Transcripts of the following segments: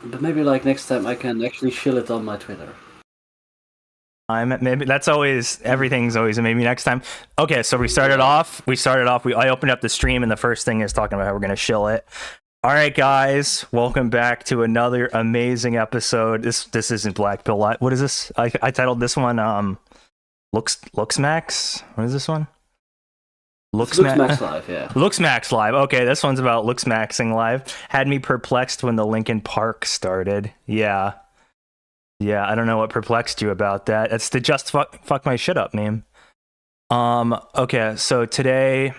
But maybe like next time I can actually shill it on my Twitter. Maybe that's always, everything's always a maybe next time. Okay, so we started off. I opened up the stream, and the first thing is talking about how we're gonna shill it. All right, guys, welcome back to another amazing episode. This isn't Blackpill Live. What is this? I titled this one Looksmaxx. What is this one? Looksmaxx Live, yeah. Looksmaxx Live. Okay, this one's about Looksmaxing Live. Had me perplexed when the Linkin Park started. Yeah, I don't know what perplexed you about that. It's the just fuck my shit up meme. Okay, so today,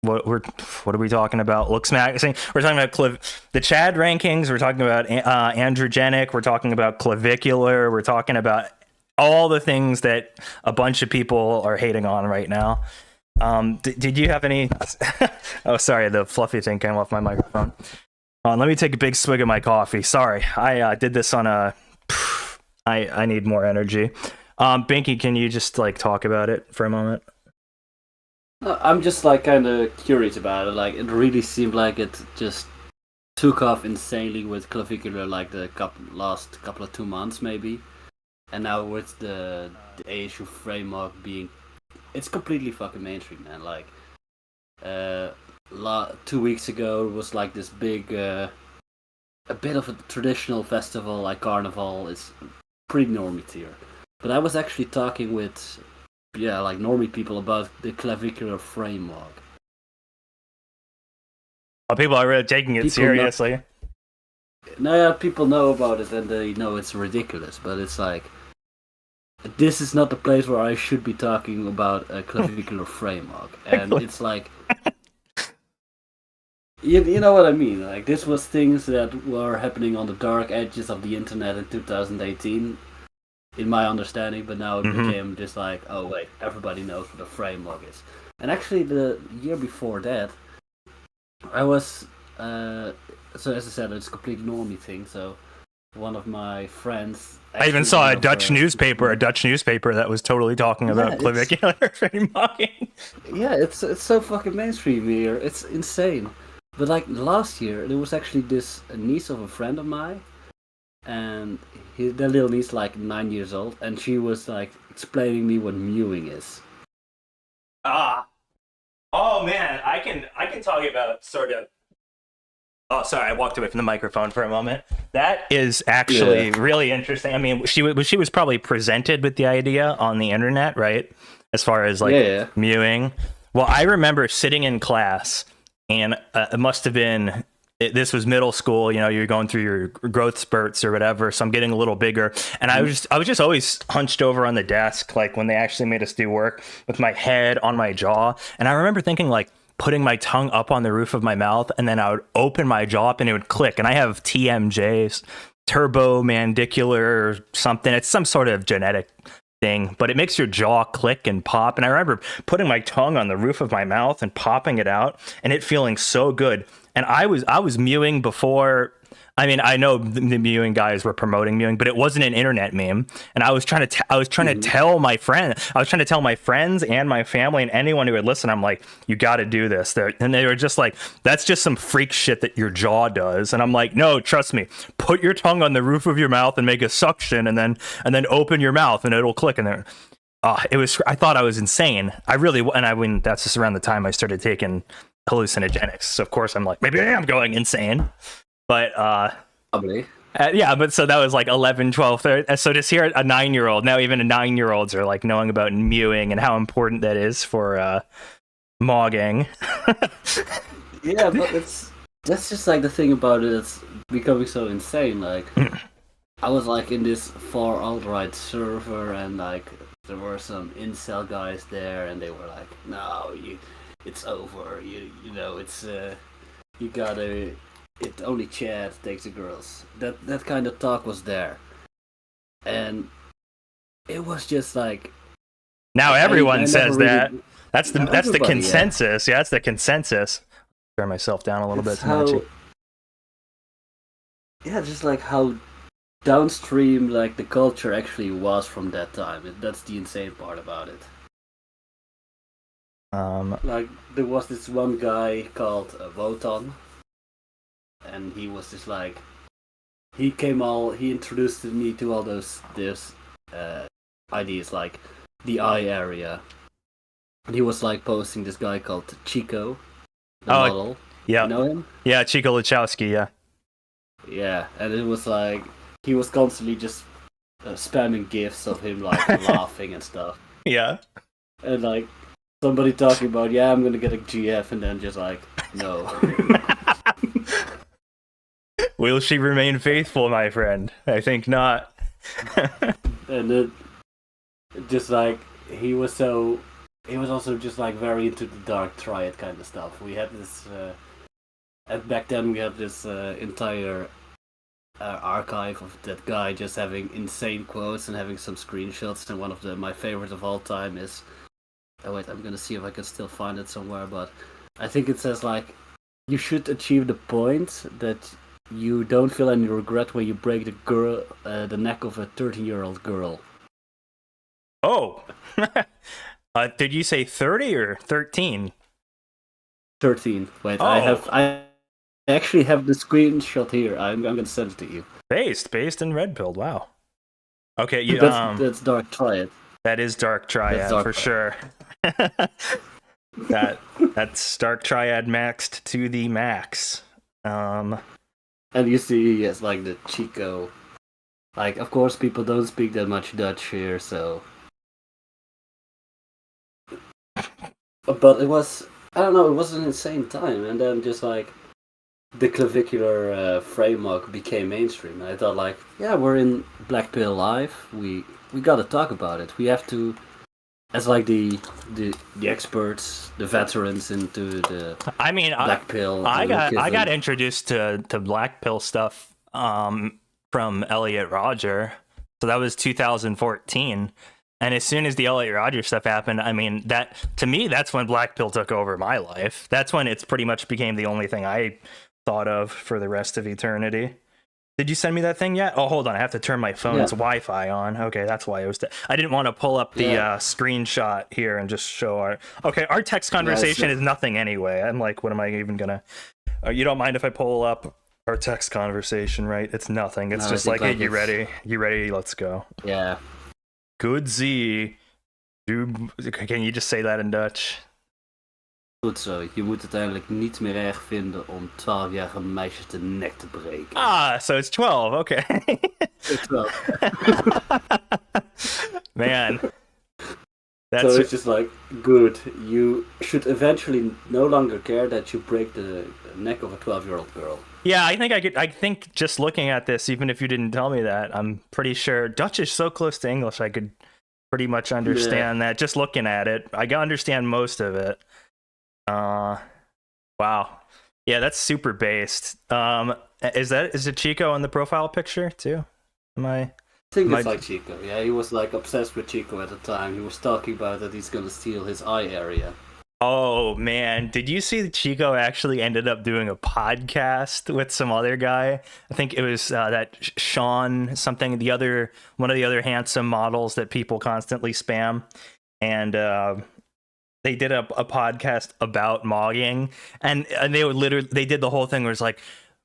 what are we talking about? Looksmaxing. We're talking about the Chad rankings. We're talking about androgenic. We're talking about clavicular. We're talking about all the things that a bunch of people are hating on right now. Did you have any? Oh, sorry, the fluffy thing came off my microphone. Let me take a big swig of my coffee. Sorry, I did this on a. I need more energy. Binky, can you just like talk about it for a moment? I'm just like kind of curious about it. Like it really seemed like it just took off insanely with clavicular, like the last couple of 2 months maybe, and now with the ASU framework being, it's completely fucking mainstream, man. Like 2 weeks ago it was like this big, a bit of a traditional festival like Carnival. It's pretty normie tier. But I was actually talking with, like normie people about the clavicular framework. People are really taking it seriously. People know about it and they know it's ridiculous, but it's like, this is not the place where I should be talking about a clavicular framework. And it's like, you know what I mean? Like, this was things that were happening on the dark edges of the internet in 2018, in my understanding, but now it became just like, oh wait, everybody knows what a framework is. And actually, the year before that, I was, so as I said, it's a complete normie thing, so one of my friends... I even saw a Dutch newspaper that was totally talking about clavicular frameworking. Yeah, it's so fucking mainstream here, it's insane. But like last year, there was actually this niece of a friend of mine, and their little niece like 9 years old, and she was like explaining me what mewing is. Oh man, I can talk about sort of. Oh, sorry, I walked away from the microphone for a moment. That is actually really interesting. I mean, she was probably presented with the idea on the internet, right? As far as like mewing. Well, I remember sitting in class. And it must have been, this was middle school, you know, you're going through your growth spurts or whatever. So I'm getting a little bigger. And I was just always hunched over on the desk, like when they actually made us do work, with my head on my jaw. And I remember thinking like putting my tongue up on the roof of my mouth, and then I would open my jaw up and it would click. And I have TMJs, turbomandicular or something. It's some sort of genetic thing, but it makes your jaw click and pop. And I remember putting my tongue on the roof of my mouth and popping it out, and it feeling so good. And I was mewing before I mean, I know the mewing guys were promoting mewing, but it wasn't an internet meme. And I was trying to, tell my friend, I was trying to tell my friends and my family and anyone who would listen. I'm like, you got to do this. And they were just like, that's just some freak shit that your jaw does. And I'm like, no, trust me. Put your tongue on the roof of your mouth and make a suction, and then open your mouth, and it'll click in there. It was. I thought I was insane. I really, and I mean, that's just around the time I started taking hallucinogenics. So of course I'm like, maybe I am going insane. But probably. Yeah, but so that was like 11, 12, 13. So just hear a 9-year-old, now even a 9-year-olds are like knowing about mewing and how important that is for mogging. Yeah, but that's just like the thing about it. It's becoming so insane. Like, I was like in this far alt-right server, and like there were some incel guys there, and they were like, "No, it's over. You know, it's you gotta." It only Chad takes the girls. That kind of talk was there, and it was just like. Now everyone says really, that. That's the consensus. Yeah, that's the consensus. Turn myself down a little bit. Yeah, just like how downstream like the culture actually was from that time. That's the insane part about it. Like there was this one guy called Wotan. And he was just like, he introduced me to all those ideas like the eye area. And he was like posting this guy called Chico, the model. Yeah. You know him? Yeah, Chico Lachowski, yeah. Yeah, and it was like, he was constantly just spamming gifs of him like laughing and stuff. Yeah. And like, somebody talking about, yeah, I'm gonna get a GF, and then just like, no. Will she remain faithful, my friend? I think not. And it, just like he was also just like very into the dark triad kind of stuff. We had this, and back then we had this entire archive of that guy just having insane quotes and having some screenshots. And one of my favorites of all time is, oh wait, I'm gonna see if I can still find it somewhere. But I think it says like, you should achieve the point that you don't feel any regret when you break the neck of a 13-year-old girl. Oh, did you say 30 or 13? 13. Wait, oh. I actually have the screenshot here. I'm gonna send it to you. Based and red pilled. Wow. Okay, that's Dark Triad. That is Dark Triad for sure. That's Dark Triad maxed to the max. And you see, yes, like the Chico. Like, of course, people don't speak that much Dutch here, so. But it was, I don't know, it was an insane time. And then just like, the clavicular framework became mainstream. And I thought, like, yeah, we're in Blackpill Live. We gotta talk about it. We have to, as like the experts, the veterans into the Blackpill. I got introduced to Blackpill stuff from Elliot Rodger. So that was 2014. And as soon as the Elliot Rodger stuff happened, I mean, that to me, that's when Blackpill took over my life. That's when it's pretty much became the only thing I thought of for the rest of eternity. Did you send me that thing yet? Oh, hold on. I have to turn my phone's Wi-Fi on. Okay, that's why it was. I didn't want to pull up the screenshot here and just show our. Okay, our text conversation is nothing anyway. I'm like, what am I even gonna? You don't mind if I pull up our text conversation, right? It's nothing. It's just like, hey, you ready? You ready? Let's go. Yeah. Good Z. Can you just say that in Dutch? Goed zo, je moet uiteindelijk niet meer erg vinden om 12-jarige meisjes de nek te breken. Ah, so it's 12, okay. It's 12. Man. So it's just like, good, you should eventually no longer care that you break the neck of a 12-year-old girl. Yeah, I think just looking at this, even if you didn't tell me that, I'm pretty sure Dutch is so close to English, I could pretty much understand that. Just looking at it, I can understand most of it. Wow. Yeah, that's super based. Is it Chico in the profile picture too? I think it's like Chico. Yeah, he was like obsessed with Chico at the time. He was talking about that he's gonna steal his eye area. Oh man, did you see that Chico actually ended up doing a podcast with some other guy? I think it was that Sean something, the other one of the other handsome models that people constantly spam, and they did a podcast about mogging, and they would literally they did the whole thing where it's like,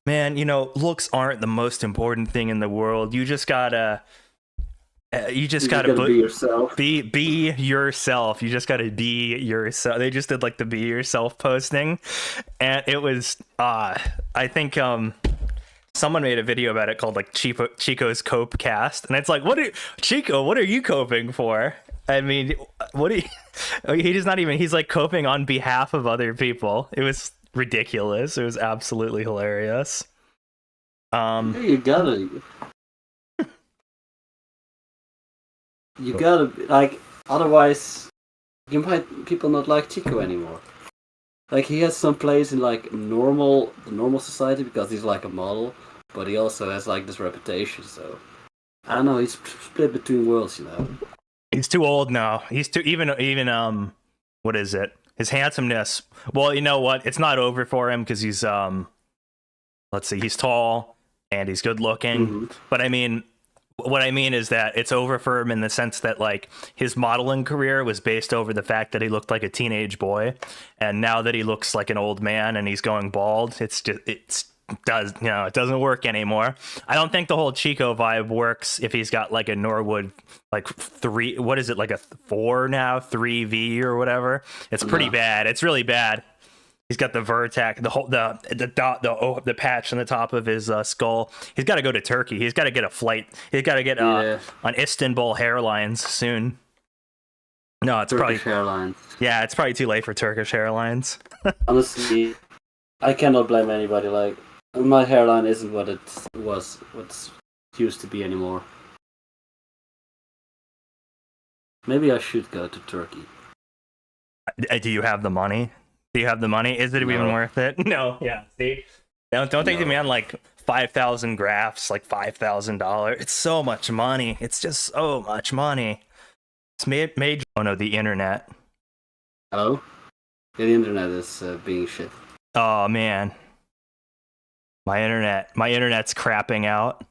man, looks aren't the most important thing in the world. You just gotta be yourself. Be yourself. You just gotta be yourself. They just did like the be yourself posting, and it was I think someone made a video about it called like Chico's Cope Cast, and it's like, Chico, what are you coping for? I mean, what are you, he's not even, he's like coping on behalf of other people. It was ridiculous. It was absolutely hilarious. You gotta. You gotta like, otherwise, people not like Chico anymore. Like he has some place in like the normal society because he's like a model, but he also has like this reputation. So I don't know. He's split between worlds, He's too old now. He's too even what is it? His handsomeness. Well, you know what? It's not over for him because he's let's see, he's tall and he's good looking. Mm-hmm. But I mean, what I mean is that it's over for him in the sense that like his modeling career was based over the fact that he looked like a teenage boy, and now that he looks like an old man and he's going bald, it doesn't work anymore. I don't think the whole Chico vibe works if he's got like a Norwood like 3, what is it, like a 4 now, 3V or whatever. It's pretty bad. It's really bad. He's got the vertex, the patch on the top of his skull. He's got to go to Turkey. He's got to get a flight. He's got to get on Istanbul Airlines soon. No, it's Turkish Airlines. Yeah, it's probably too late for Turkish Airlines. Honestly, I cannot blame anybody. Like, my hairline isn't what it used to be anymore. Maybe I should go to Turkey. Do you have the money? Do you have the money? Is it even worth it? No. Yeah. See, don't think to me on like 5,000 graphs, like $5,000. It's so much money. It's just so much money. It's made the internet. Oh, yeah, the internet is being shit. Oh man, my internet's crapping out.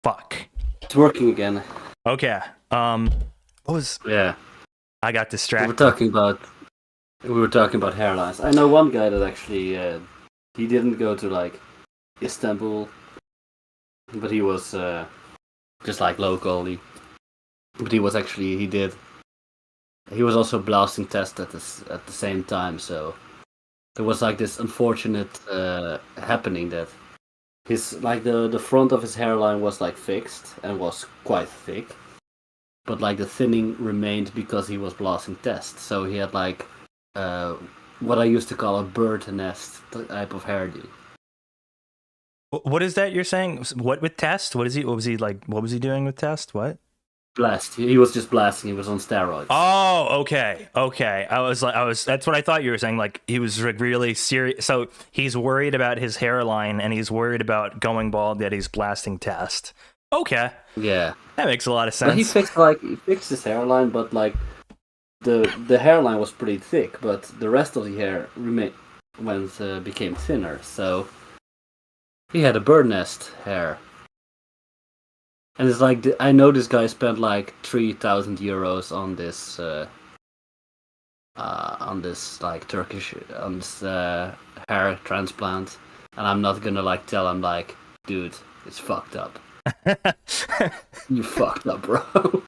Fuck. It's working again. Okay. Yeah. I got distracted. We were talking about hairlines. I know one guy that actually he didn't go to like Istanbul, but he was just like locally. But he was also blasting test at the same time. So there was like this unfortunate happening that his like the front of his hairline was like fixed and was quite thick. But like the thinning remained because he was blasting tests, so he had like what I used to call a bird nest type of hairdo. What is that you're saying? What with test? What was he like? What was he doing with test? What? Blast. He was just blasting. He was on steroids. Oh, okay. That's what I thought you were saying. Like he was really serious. So he's worried about his hairline and he's worried about going bald. Yet he's blasting test. Okay. Yeah. That makes a lot of sense. But he fixed his hairline, but like the hairline was pretty thick, but the rest of the hair became thinner. So he had a bird nest hair, and it's like I know this guy spent like 3,000 euros on this like Turkish hair transplant, and I'm not gonna like tell him like, dude, it's fucked up. You fucked up, bro.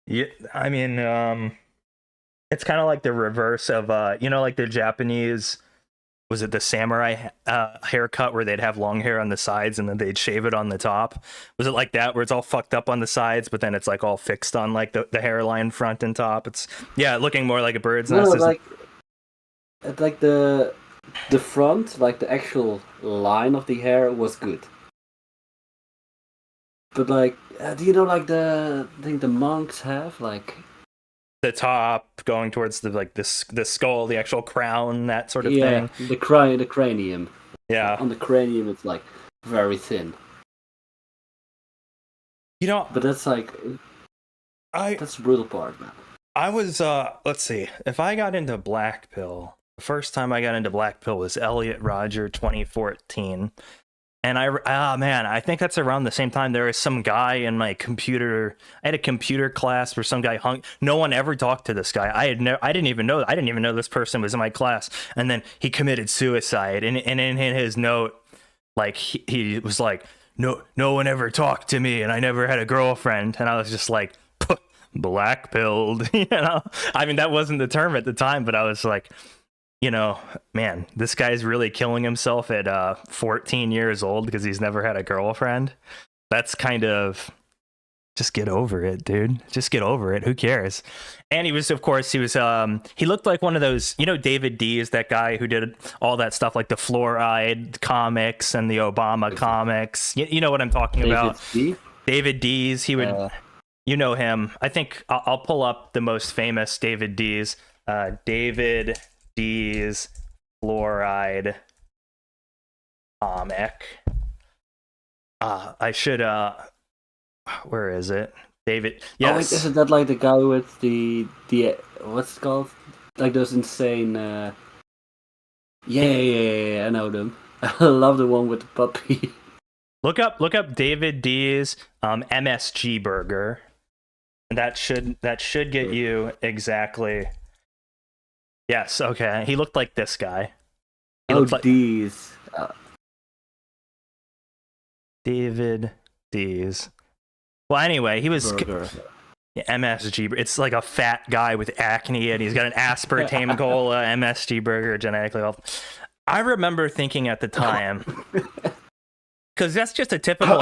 Yeah, I mean, it's kind of like the reverse of like the Japanese, was it the samurai haircut where they'd have long hair on the sides and then they'd shave it on the top? Was it like that where it's all fucked up on the sides but then it's like all fixed on like the hairline front and top? It's looking more like a bird's nest. Like the front, like the actual line of the hair was good. But like, do you know like the thing the monks have, like the top going towards the skull, the actual crown, that sort of thing? The cranium. Yeah. On the cranium, it's like very thin. But that's like that's the brutal part, man. I was let's see. If I got into blackpill, the first time I got into blackpill was Elliot Roger 2014. And man, I think that's around the same time there was some guy in my computer. I had a computer class where some guy hung. No one ever talked to this guy. I didn't even know this person was in my class. And then he committed suicide. And in his note, like he was like, no one ever talked to me, and I never had a girlfriend. And I was just like, black pilled, you know. I mean, that wasn't the term at the time, but I was like, you know, man, this guy's really killing himself at 14 years old because he's never had a girlfriend. That's kind of, just get over it, dude. Just get over it. Who cares? And he was, of course, he looked like one of those, you know, David D is that guy who did all that stuff like the Fluoride comics and the Obama comics. You know what I'm talking about? David D's. He would, you know him. I think I'll pull up the most famous David D's. David D's Fluoride comic. I should, where is it? David. Yes. Oh, wait, isn't that like the guy with the what's it called? Like those insane. Yeah, I know them. I love the one with the puppy. Look up David D's MSG burger, and that should get you exactly. Yes. Okay. He looked like this guy. D's. David D's. Well, anyway, he was MSG. It's like a fat guy with acne, and he's got an aspartame cola MSG burger, genetically healthy. I remember thinking at the time, because that's just a typical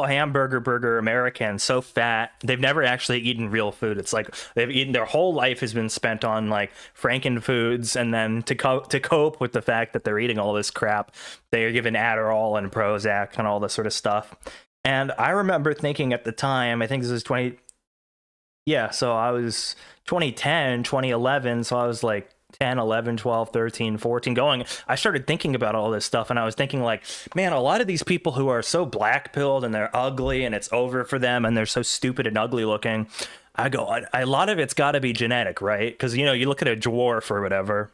hamburger burger American, so fat. They've never actually eaten real food. It's like they've eaten, their whole life has been spent on like Frankenfoods, and then to cope with the fact that they're eating all this crap, they are given Adderall and Prozac and all this sort of stuff. And I remember thinking at the time, I think this was so I was 2010, 2011, so I was like 10, 11, 12, 13, 14 going. I started thinking about all this stuff, and I was thinking like, man, a lot of these people who are so black-pilled and they're ugly and it's over for them and they're so stupid and ugly looking, I go, a lot of it's got to be genetic, right? Because, you know, you look at a dwarf or whatever,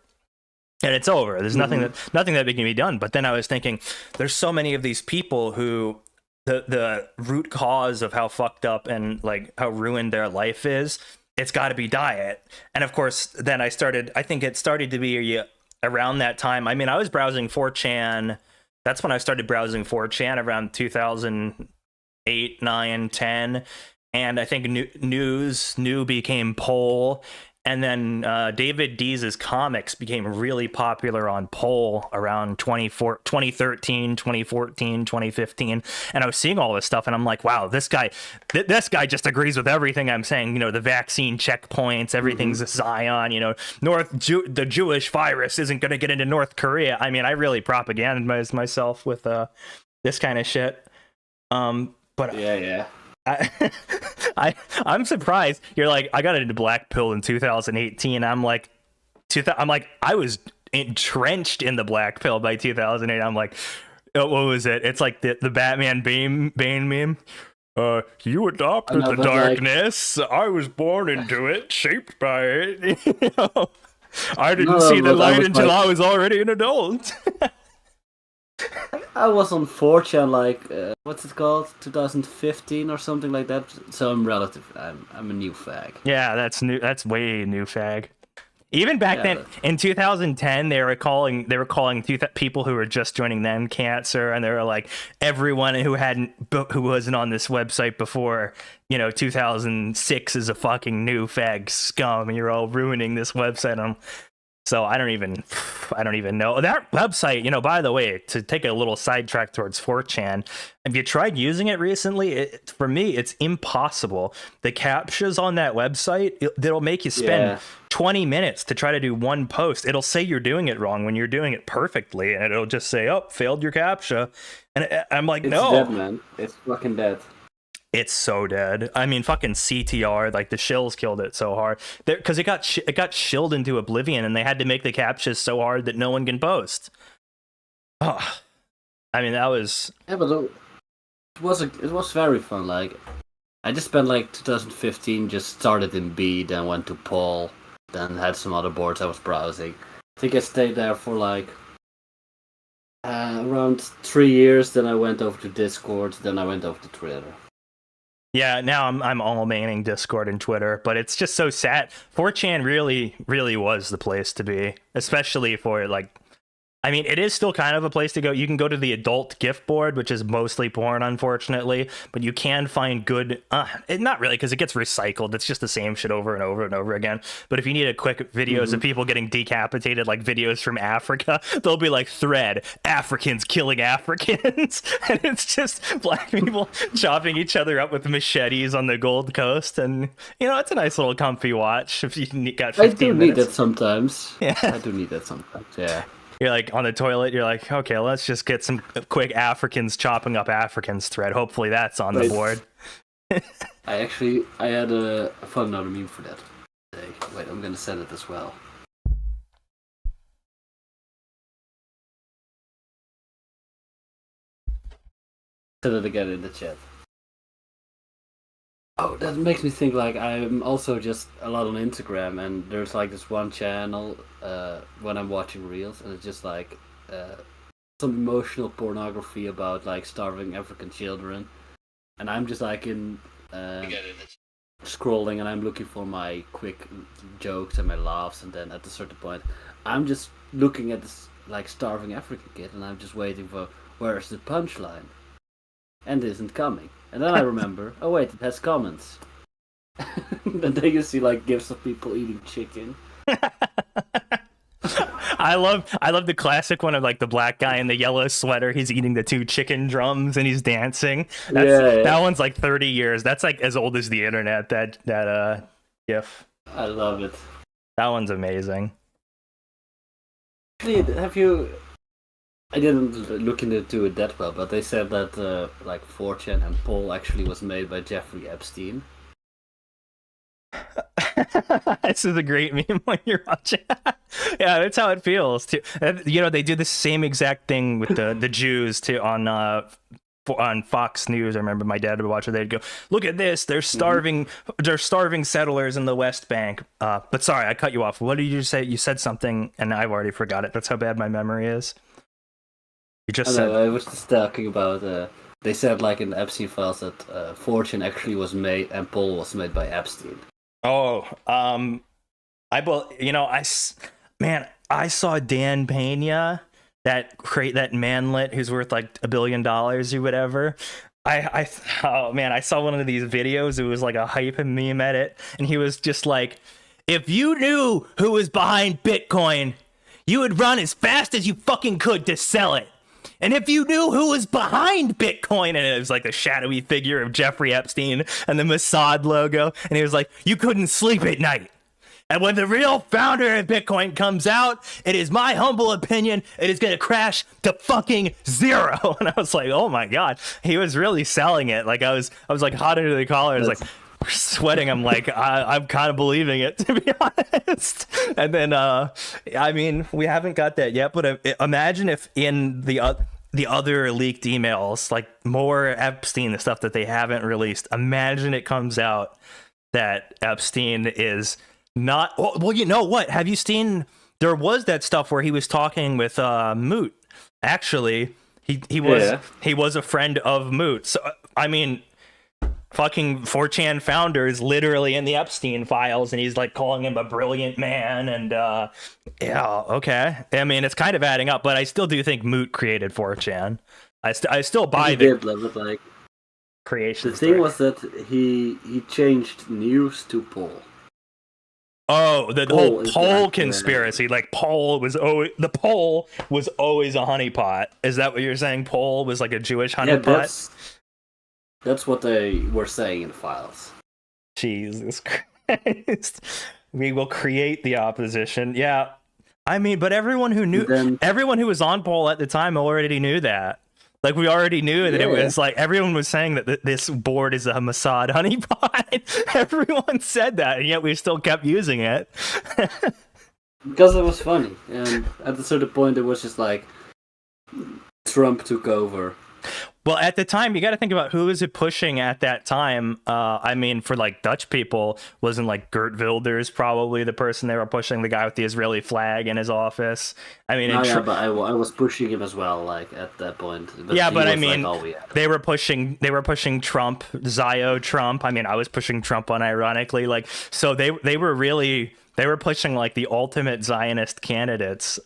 and it's over. There's nothing that can be done. But then I was thinking, there's so many of these people who the root cause of how fucked up and like how ruined their life is, it's got to be diet. And of course, then I think it started to be around that time. I mean, I was browsing 4chan. That's when I started browsing 4chan around 2008, 9, 10. And I think New became Poll. And then David Dees' comics became really popular on Poll around 2013, 2014, 2015. And I was seeing all this stuff, and I'm like, wow, this guy just agrees with everything I'm saying. You know, the vaccine checkpoints, everything's a Zion. You know, the Jewish virus isn't going to get into North Korea. I mean, I really propagandized myself with this kind of shit. But yeah. I'm surprised. You're like, I got into black pill in 2018. I'm like, I was entrenched in the black pill by 2008. I'm like, what was it? It's like the Batman Bane meme. You adopted the darkness. Like, I was born into it, shaped by it. You know? I didn't see the light until I was already an adult. I was on 4chan like what's it called, 2015 or something like that. So I'm a new fag. Yeah, that's new. That's way new fag. Even back then in 2010, they were calling people who were just joining them cancer, and they were like, everyone who wasn't on this website before, you know, 2006 is a fucking new fag scum, and you're all ruining this website. So I don't even know that website. You know, by the way, to take a little sidetrack towards 4chan, have you tried using it recently? For me, it's impossible. The captchas on that website, it'll make you spend 20 minutes to try to do one post. It'll say you're doing it wrong when you're doing it perfectly, and it'll just say, "Oh, failed your captcha." And I'm like, no, it's dead, man. It's fucking dead. It's so dead. I mean, fucking CTR, like the shills killed it so hard because it got shilled into oblivion, and they had to make the captchas so hard that no one can post. Oh, I mean, that was but it was very fun. Like I just spent like 2015, just started in B, then went to Paul, then had some other boards I was browsing. I think I stayed there for like around 3 years, then I went over to Discord, then I went over to Twitter. Yeah, now I'm all maining Discord and Twitter, but it's just so sad. 4chan really was the place to be, especially for like, I mean, it is still kind of a place to go. You can go to the adult gift board, which is mostly porn, unfortunately, but you can find good, not really, because it gets recycled. It's just the same shit over and over and over again. But if you need a quick videos of people getting decapitated, like videos from Africa, they'll be like thread, Africans killing Africans. And it's just black people chopping each other up with machetes on the Gold Coast. And, you know, it's a nice little comfy watch if you got 15 minutes. I do need that sometimes. Yeah. I do need that sometimes, yeah. You're like on the toilet, you're like, okay, let's just get some quick Africans chopping up Africans thread. Hopefully that's on the board. I had a fun another meme for that today. Wait, I'm gonna send it as well. Send it again in the chat. Oh, that makes me think, like, I'm also just a lot on Instagram, and there's like this one channel when I'm watching reels, and it's just like some emotional pornography about like starving African children, and I'm just like in scrolling, and I'm looking for my quick jokes and my laughs, and then at a certain point I'm just looking at this like starving African kid, and I'm just waiting for where's the punchline, and it isn't coming. And then I remember, oh wait, it has comments. And then you see like gifs of people eating chicken. I love the classic one of like the black guy in the yellow sweater. He's eating the 2 chicken drums and he's dancing. That one's like 30 years. That's like as old as the internet. That gif. I love it. That one's amazing. Have you? I didn't look into it that well, but they said that like 4chan and Paul actually was made by Jeffrey Epstein. This is a great meme when you're watching. Yeah, that's how it feels too. You know, they do the same exact thing with the Jews too on Fox News. I remember my dad would watch it. They'd go, "Look at this! They're starving. They're starving settlers in the West Bank." But sorry, I cut you off. What did you say? You said something, and I've already forgot it. That's how bad my memory is. You just said. I was just talking about. They said like in the Epstein files that 4chan actually was made and Paul was made by Epstein. Oh, I saw Dan Pena, that manlet who's worth like $1 billion or whatever. I saw one of these videos. It was like a hype and meme edit, and he was just like, if you knew who was behind Bitcoin, you would run as fast as you fucking could to sell it. And if you knew who was behind Bitcoin, and it was like the shadowy figure of Jeffrey Epstein and the Mossad logo, and he was like, you couldn't sleep at night. And when the real founder of Bitcoin comes out, it is my humble opinion, it is going to crash to fucking zero. And I was like, oh my God, he was really selling it. Like I was like hot under the collar. I was like sweating. I'm like, I'm kind of believing it, to be honest. And then, I mean, we haven't got that yet, but imagine if in the other leaked emails, like more Epstein, the stuff that they haven't released, imagine it comes out that Epstein is not, well, you know what? Have you seen, there was that stuff where he was talking with Moot. Actually, he was a friend of Moot. So, I mean, fucking 4chan founder is literally in the Epstein files, and he's like calling him a brilliant man, and yeah, okay. I mean, it's kind of adding up, but I still do think Moot created 4chan. I still buy the creation. The thing was that he changed news to Paul. Oh, the whole Paul conspiracy. Like Paul was always a honeypot. Is that what you're saying? Paul was like a Jewish honeypot? That's what they were saying in the files. Jesus Christ. We will create the opposition. Yeah. I mean, but everyone who was on Paul at the time already knew that. Like, we already knew that it was like, everyone was saying that this board is a Mossad honeypot. Everyone said that, and yet we still kept using it. Because it was funny. And at a certain point, it was just like, Trump took over. Well, at the time, you got to think about who is it pushing at that time. I mean, for like Dutch people, wasn't like Geert Wilders probably the person they were pushing, the guy with the Israeli flag in his office. I mean, but I was pushing him as well, like at that point. But yeah, but I was, mean, like, all we had. they were pushing Trump, Zio Trump. I mean, I was pushing Trump unironically, like, so they were pushing like the ultimate Zionist candidates.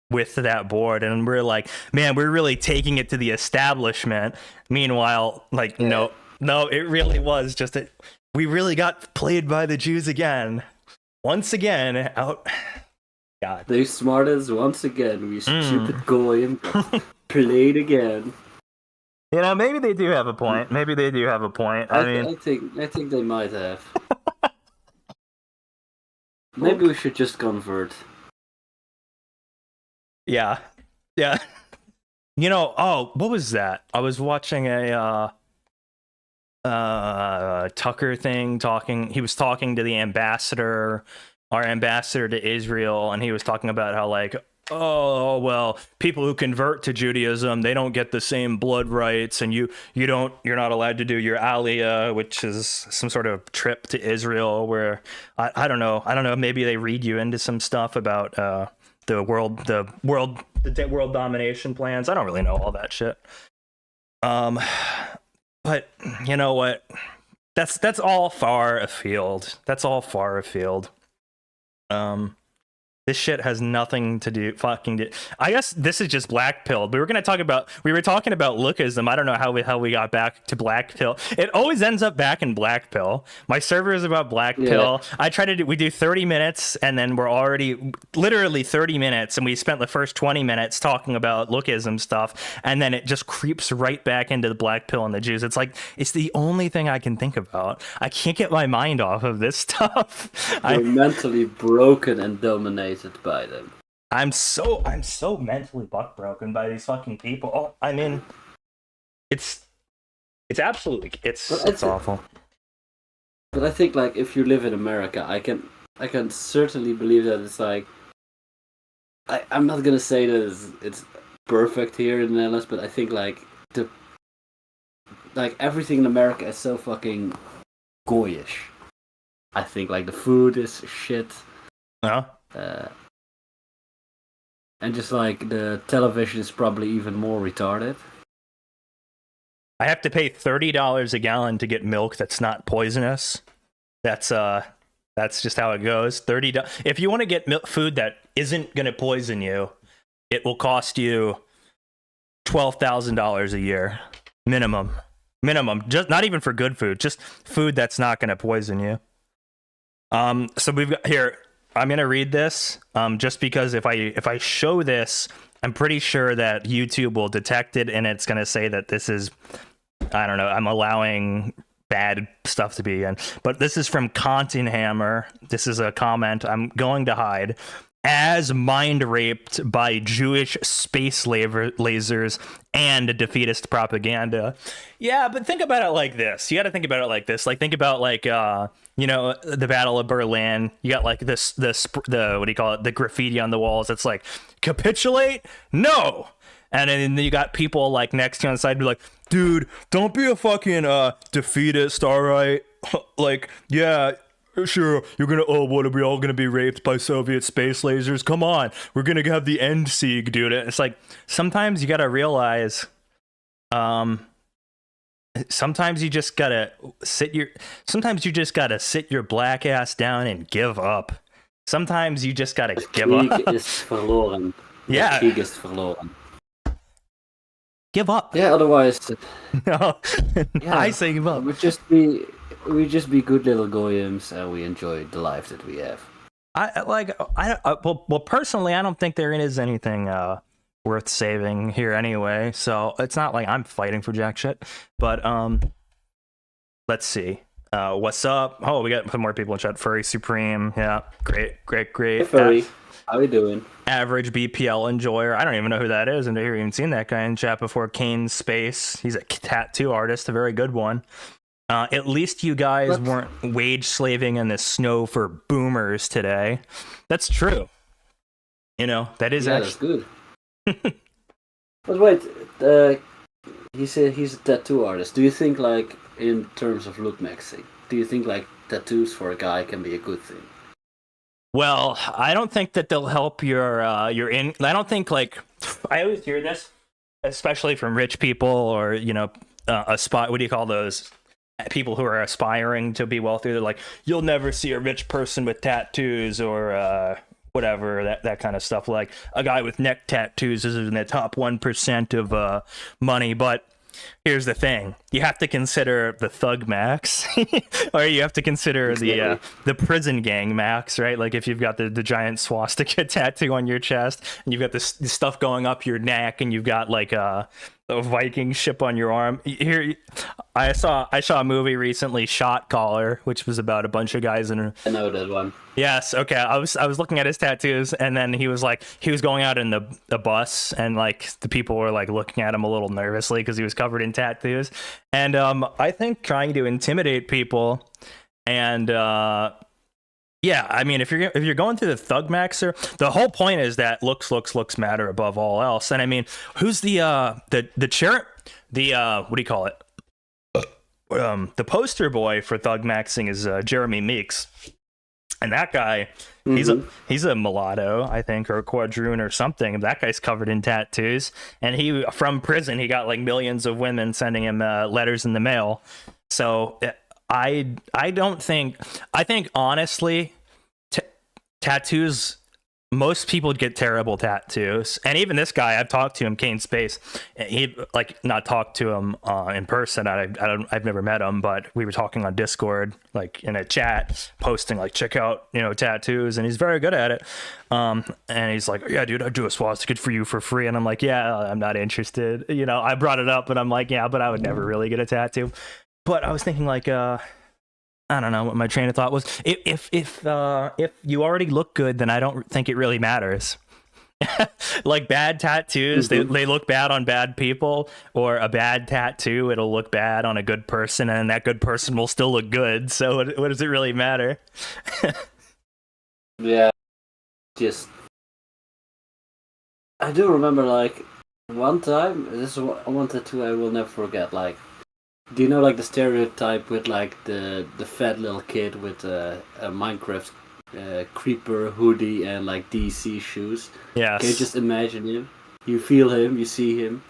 With that board, and we're like, man, we're really taking it to the establishment. Meanwhile, like, no, it really was just that we really got played by the Jews again. Once again, out. God, they smart as once again. We stupid goyim played again. You know, maybe they do have a point. Maybe they do have a point. I think they might have. Maybe we should just convert. Yeah. You know, what was that? I was watching a Tucker thing talking. He was talking to the ambassador, our ambassador to Israel, and he was talking about how, like, oh, well, people who convert to Judaism, they don't get the same blood rights, and you're not allowed to do your Aliyah, which is some sort of trip to Israel where I don't know, maybe they read you into some stuff about the world domination plans. I don't really know all that shit. But you know what? That's all far afield. This shit has nothing to do I guess this is just blackpill. We were talking about lookism. I don't know how we got back to blackpill. It always ends up back in blackpill. My server is about blackpill. Yeah. We do 30 minutes and then we're already literally 30 minutes and we spent the first 20 minutes talking about lookism stuff, and then it just creeps right back into the blackpill and the Jews. It's like, it's the only thing I can think about. I can't get my mind off of this stuff. I'm mentally broken and dominated by them. I'm so mentally buck broken by these fucking people. I mean, it's absolutely it's awful. But I think, like, if you live in America, I can certainly believe that it's like, I'm not gonna say that it's perfect here in the Netherlands, but I think like everything in America is so fucking goyish. I think like the food is shit. And just like the television is probably even more retarded. I have to pay $30 a gallon to get milk that's not poisonous. That's just how it goes. $30. If you want to get food that isn't going to poison you, it will cost you $12,000 a year minimum. Just not even for good food, just food that's not going to poison you. So we've got here. I'm going to read this just because if I show this, I'm pretty sure that YouTube will detect it and it's going to say that this is, I don't know, I'm allowing bad stuff to be in. But this is from Continhammer. This is a comment I'm going to hide. As mind raped by Jewish space lasers and defeatist propaganda. Yeah, but think about it like this. You got to think about it like this. Like, think about like the Battle of Berlin. You got like the what do you call it? The graffiti on the walls. It's like, capitulate? No. And then you got people like next to you on the side be like, dude, don't be a fucking defeatist, all right? Like, yeah. Sure, you're gonna. Oh, what are we all gonna be raped by Soviet space lasers? Come on, we're gonna have the end sieg, dude. It's like sometimes you gotta realize, sometimes you just gotta sit your black ass down and give up. Sometimes you just gotta give up. Krieg is verloren. Yeah, Krieg is verloren. Give up. Yeah, otherwise. No, I say give up. We just be good little goyim and we enjoy the life that we have. Well, personally, I don't think there is anything worth saving here anyway. So it's not like I'm fighting for jack shit. But let's see. What's up? Oh, we got some more people in chat. Furry Supreme. Yeah, great. Hey, Furry. How we doing? Average BPL enjoyer. I don't even know who that is. I've never even seen that guy in chat before. Kane Space. He's a tattoo artist, a very good one. At least you guys weren't wage slaving in the snow for boomers today. That's true. You know, that is actually... that's good. But wait, he's a tattoo artist. Do you think like in terms of Looksmaxing, do you think like tattoos for a guy can be a good thing? Well, I don't think that they'll help your I don't think like I always hear this, especially from rich people or a spot. What do you call those people who are aspiring to be wealthy? They're like, you'll never see a rich person with tattoos or whatever that kind of stuff. Like a guy with neck tattoos is in the top 1% of money, but. Here's the thing: you have to consider the thug max, or you have to consider the prison gang max, right? Like if you've got the giant swastika tattoo on your chest, and you've got this stuff going up your neck, and you've got like a Viking ship on your arm. Here, I saw a movie recently, Shot Caller, which was about a bunch of guys in. I know that one. Yes. Okay. I was looking at his tattoos, and then he was going out in the bus, and like the people were like looking at him a little nervously because he was covered in tattoos. And I think trying to intimidate people, and yeah, I mean, if you're going through the thug maxer, the whole point is that looks matter above all else. And I mean, who's the chair, what do you call it? The poster boy for thug maxing is Jeremy Meeks. And that guy, he's a mulatto, I think, or a quadroon or something. That guy's covered in tattoos, and from prison he got like millions of women sending him letters in the mail. So I think honestly, tattoos. Most people get terrible tattoos, and even this guy, I've talked to him, Kane Space. He not talked to him in person. I've never met him, but we were talking on Discord, like in a chat, posting like check out tattoos, and he's very good at it. And he's like, yeah, dude, I'd do a swastika for you for free, and I'm like, yeah, I'm not interested. I brought it up, and I'm like, yeah, but I would never really get a tattoo. But I was thinking like, I don't know what my train of thought was. If you already look good, then I don't think it really matters. Like bad tattoos, they look bad on bad people, or a bad tattoo, it'll look bad on a good person, and that good person will still look good. So what does it really matter? Yeah, just I do remember like one time. This is one tattoo I will never forget. Like. Do you know like the stereotype with like the fat little kid with a Minecraft creeper hoodie and like DC shoes? Yes. Can you just imagine him? You feel him, you see him.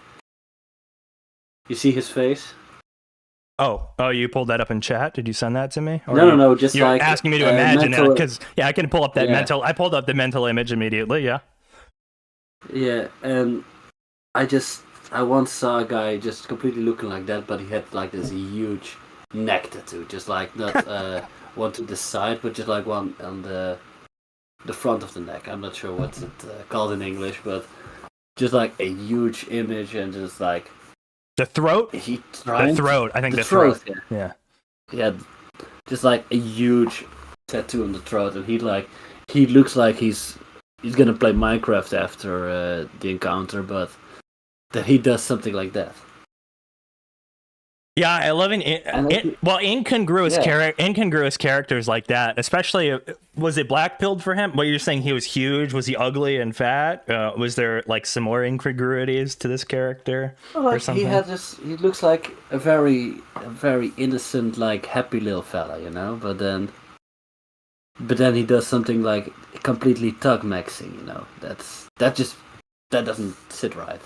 You see his face? Oh, you pulled that up in chat? Did you send that to me? Or no, just you're like asking me to imagine it, because I can pull up that mental. I pulled up the mental image immediately. Yeah. Yeah, and I once saw a guy just completely looking like that, but he had like this huge neck tattoo, just like not one to the side, but just like one on the front of the neck. I'm not sure what's it called in English, but just like a huge image and just like the throat. The throat. I think the throat. Yeah. Yeah, just like a huge tattoo on the throat, and he looks like he's gonna play Minecraft after the encounter, but. That he does something like that. Yeah, I love incongruous characters like that. Especially, was it blackpilled for him? Well, you're saying he was huge. Was he ugly and fat? Was there like some more incongruities to this character or something? He had this. He looks like a very innocent, like happy little fella, But then he does something like completely thug maxing. That doesn't sit right.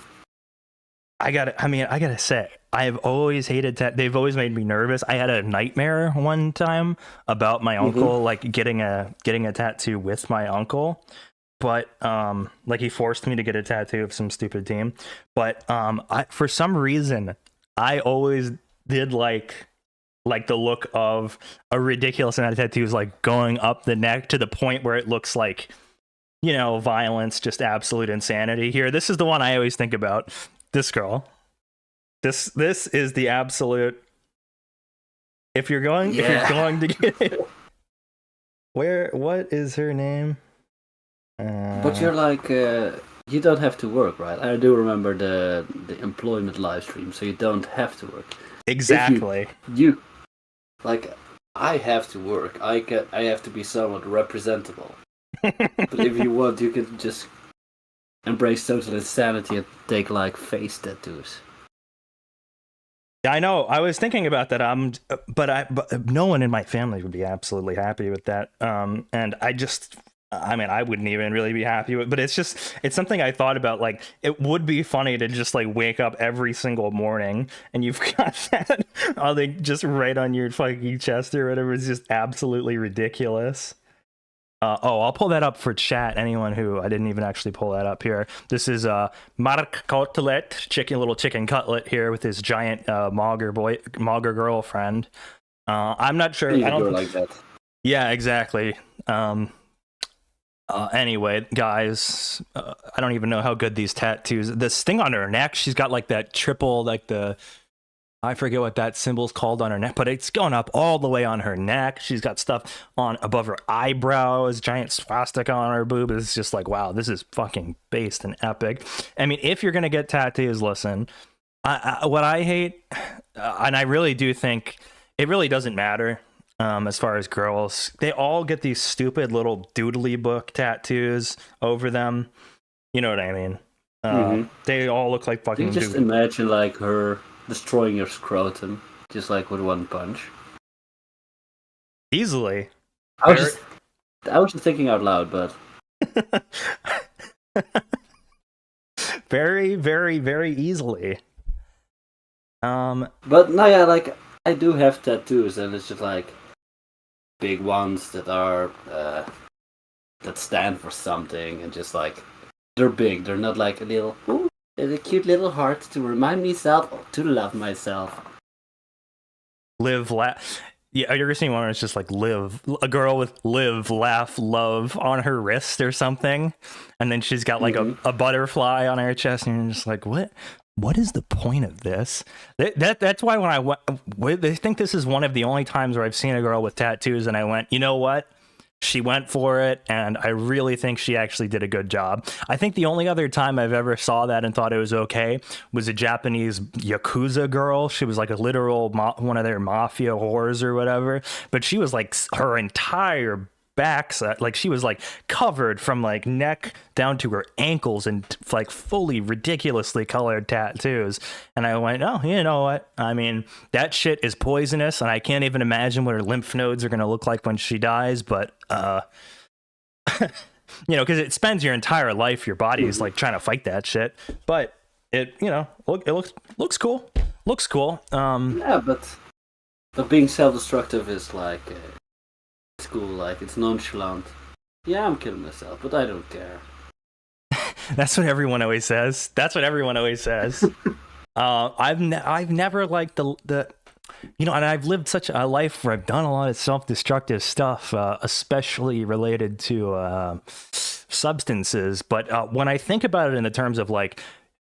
I gotta say, I've always hated they've always made me nervous. I had a nightmare one time about my uncle, like getting a tattoo with my uncle, but like he forced me to get a tattoo of some stupid team. But for some reason, I always did like the look of a ridiculous amount of tattoos, like going up the neck to the point where it looks like, violence, just absolute insanity. Here, this is the one I always think about. This girl. This is the absolute. If you're going to get it, what is her name? But you're like you don't have to work, right? I do remember the employment live stream, so you don't have to work. Exactly. You like I have to work. I have to be somewhat representable. But if you want, you can just embrace total insanity and take like face tattoos. Yeah, I know. I was thinking about that. But no one in my family would be absolutely happy with that. And I mean, I wouldn't even really be happy with. But it's something I thought about. Like, it would be funny to just like wake up every single morning and you've got that, like just right on your fucking chest or whatever. It's just absolutely ridiculous. I'll pull that up for chat. Anyone who I didn't even actually pull that up here. This is Mark Cutlet, little chicken cutlet here with his giant mogger girlfriend. I'm not sure. Please I don't go like that. Yeah, exactly. Anyway, guys, I don't even know how good these tattoos. This thing on her neck, she's got like that triple, like I forget what that symbol's called on her neck, but it's going up all the way on her neck. She's got stuff on above her eyebrows, giant swastika on her boob. It's just like, wow, this is fucking based and epic. I mean, if you're gonna get tattoos, listen. What I hate, and I really do think it really doesn't matter. As far as girls, they all get these stupid little doodly book tattoos over them. You know what I mean? They all look like fucking. You just imagine like her destroying your scrotum, just like with one punch. Easily. I was just thinking out loud, but very, very, very easily. But no, yeah, like I do have tattoos, and it's just like big ones that are that stand for something, and just like they're big. They're not like a little. Ooh, a cute little heart to remind myself to love myself. Yeah, you're gonna see one where it's just like live, a girl with live, laugh, love on her wrist or something, and then she's got like a butterfly on her chest, and you're just like, what is the point of this? That's why I think this is one of the only times where I've seen a girl with tattoos, and I went, you know what? She went for it, and I really think she actually did a good job. I think the only other time I've ever saw that and thought it was okay was a Japanese Yakuza girl. She was like a literal one of their mafia whores or whatever, but she was like her entire backside, like she was like covered from like neck down to her ankles and like fully ridiculously colored tattoos. And I went, oh, you know what? I mean, that shit is poisonous, and I can't even imagine what her lymph nodes are going to look like when she dies. But you know, because it spends your entire life, your body is like trying to fight that shit. But it, you know, looks cool. Looks cool. Yeah, but being self-destructive is like. Cool, like it's nonchalant. Yeah, I'm killing myself, but I don't care. That's what everyone always says. I've never liked the you know, and I've lived such a life where I've done a lot of self-destructive stuff, especially related to substances. But when I think about it in the terms of like,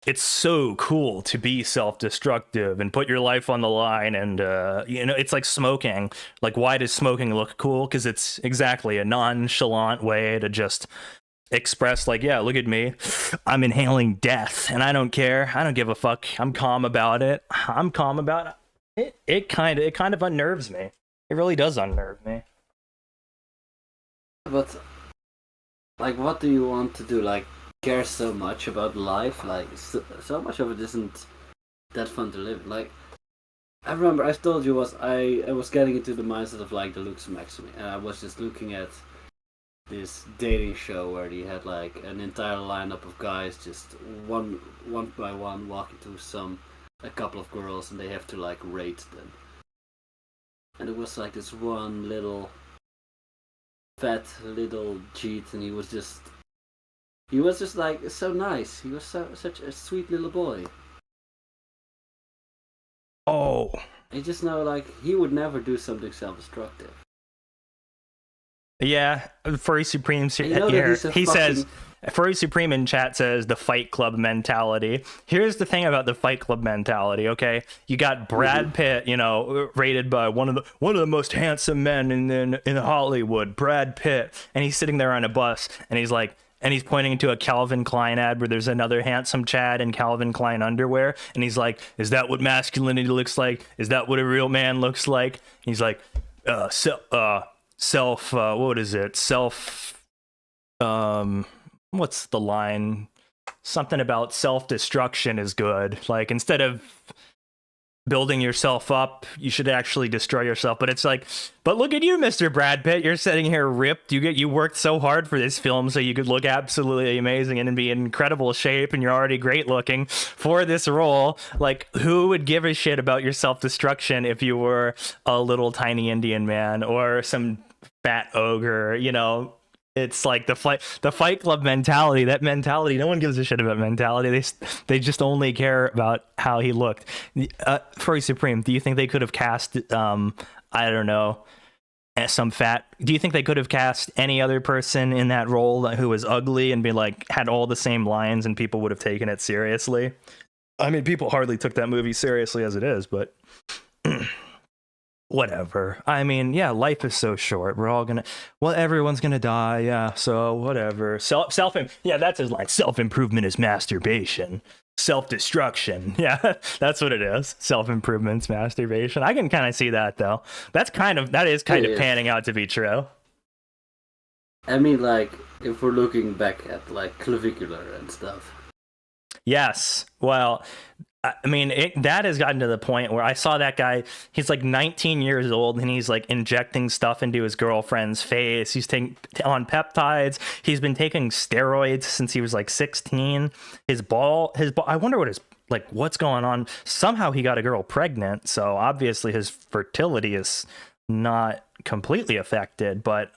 it's so cool to be self-destructive and put your life on the line, and you know, it's like smoking. Like, why does smoking look cool? Because it's exactly a nonchalant way to just express, like, yeah, look at me, I'm inhaling death, and I don't care, I don't give a fuck, I'm calm about it. It kind of unnerves me. It really does unnerve me. But like, what do you want to do? Like, care so much about life, like so much of it isn't that fun to live. Like, I remember I told you I was getting into the mindset of like the Looksmaxing, and I was just looking at this dating show where he had like an entire lineup of guys just one by one walking to a couple of girls, and they have to like rate them. And it was like this one little fat little cheat, and he was just like so nice. He was such a sweet little boy. Oh. I just know, like, he would never do something self-destructive. Yeah, Furry Supreme here. He says, Furry Supreme in chat says the Fight Club mentality. Here's the thing about the Fight Club mentality, okay? You got Brad Pitt, you know, rated by one of the most handsome men in Hollywood, Brad Pitt, and he's sitting there on a bus, and he's like, and he's pointing to a Calvin Klein ad where there's another handsome Chad in Calvin Klein underwear, and he's like, is that what masculinity looks like? Is that what a real man looks like? And he's like, what is it? What's the line? Something about self-destruction is good. Like, instead of building yourself up. You should actually destroy yourself. But it's like, but look at you, Mr. Brad Pitt. You're sitting here ripped. You worked so hard for this film so you could look absolutely amazing and be in incredible shape, and you're already great looking for this role. Like, who would give a shit about your self-destruction if you were a little tiny Indian man or some fat ogre, you know? It's like the Fight Club mentality. That mentality, no one gives a shit about mentality. They just only care about how he looked. Furry Supreme, do you think they could have cast, I don't know, some fat? Do you think they could have cast any other person in that role who was ugly and be like, had all the same lines and people would have taken it seriously? I mean, people hardly took that movie seriously as it is, but whatever. I mean, yeah, life is so short. We're all gonna, well, everyone's gonna die. Yeah, so whatever. Yeah, that's his line. Self-improvement is masturbation. Self-destruction. Yeah, that's what it is. Self-improvement's masturbation. I can kind of see that though. That is kind of panning out to be true. I mean, like, if we're looking back at like Clavicular and stuff. Yes. Well, I mean, that has gotten to the point where I saw that guy. He's like 19 years old and he's like injecting stuff into his girlfriend's face. He's on peptides. He's been taking steroids since he was like 16. His ball. I wonder what's going on. Somehow he got a girl pregnant. So obviously his fertility is not completely affected, but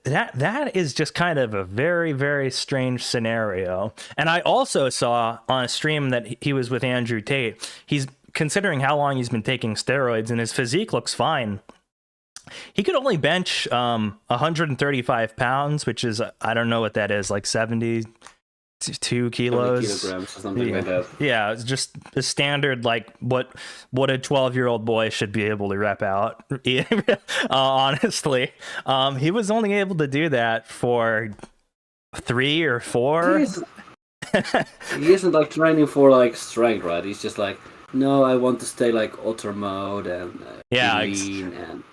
that is just kind of a very, very strange scenario. And I also saw on a stream that he was with Andrew Tate. He's considering how long he's been taking steroids, and his physique looks fine. He could only bench 135 pounds, which is, I don't know what that is, like 72 kilos. Kilograms or something like that. Yeah, it's just a standard, like what a 12-year-old boy should be able to rep out. Honestly, he was only able to do that for 3 or 4. He isn't like training for like strength, right? He's just like, no, I want to stay like otter mode and lean and.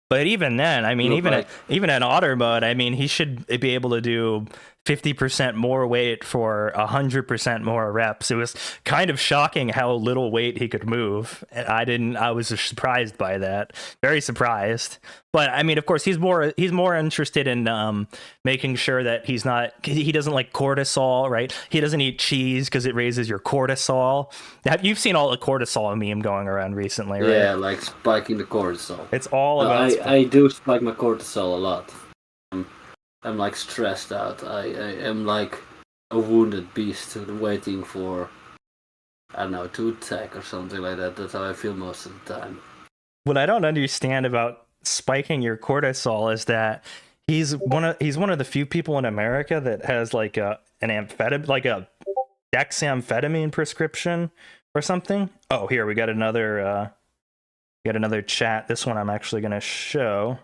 But even then, I mean, even at otter mode, I mean, he should be able to do 50% more weight for 100% more reps. It was kind of shocking how little weight he could move. I was surprised by that. Very surprised. But I mean, of course, he's more interested in making sure that he doesn't like cortisol, right? He doesn't eat cheese because it raises your cortisol. You've seen all the cortisol meme going around recently, right? Yeah, like spiking the cortisol. It's all about. I do spike my cortisol a lot. I'm like stressed out. I am like a wounded beast waiting for, I don't know, to attack or something like that. That's how I feel most of the time. What I don't understand about spiking your cortisol is that he's one of the few people in America that has like a dexamphetamine prescription or something. Oh, here we got another chat. This one I'm actually gonna show.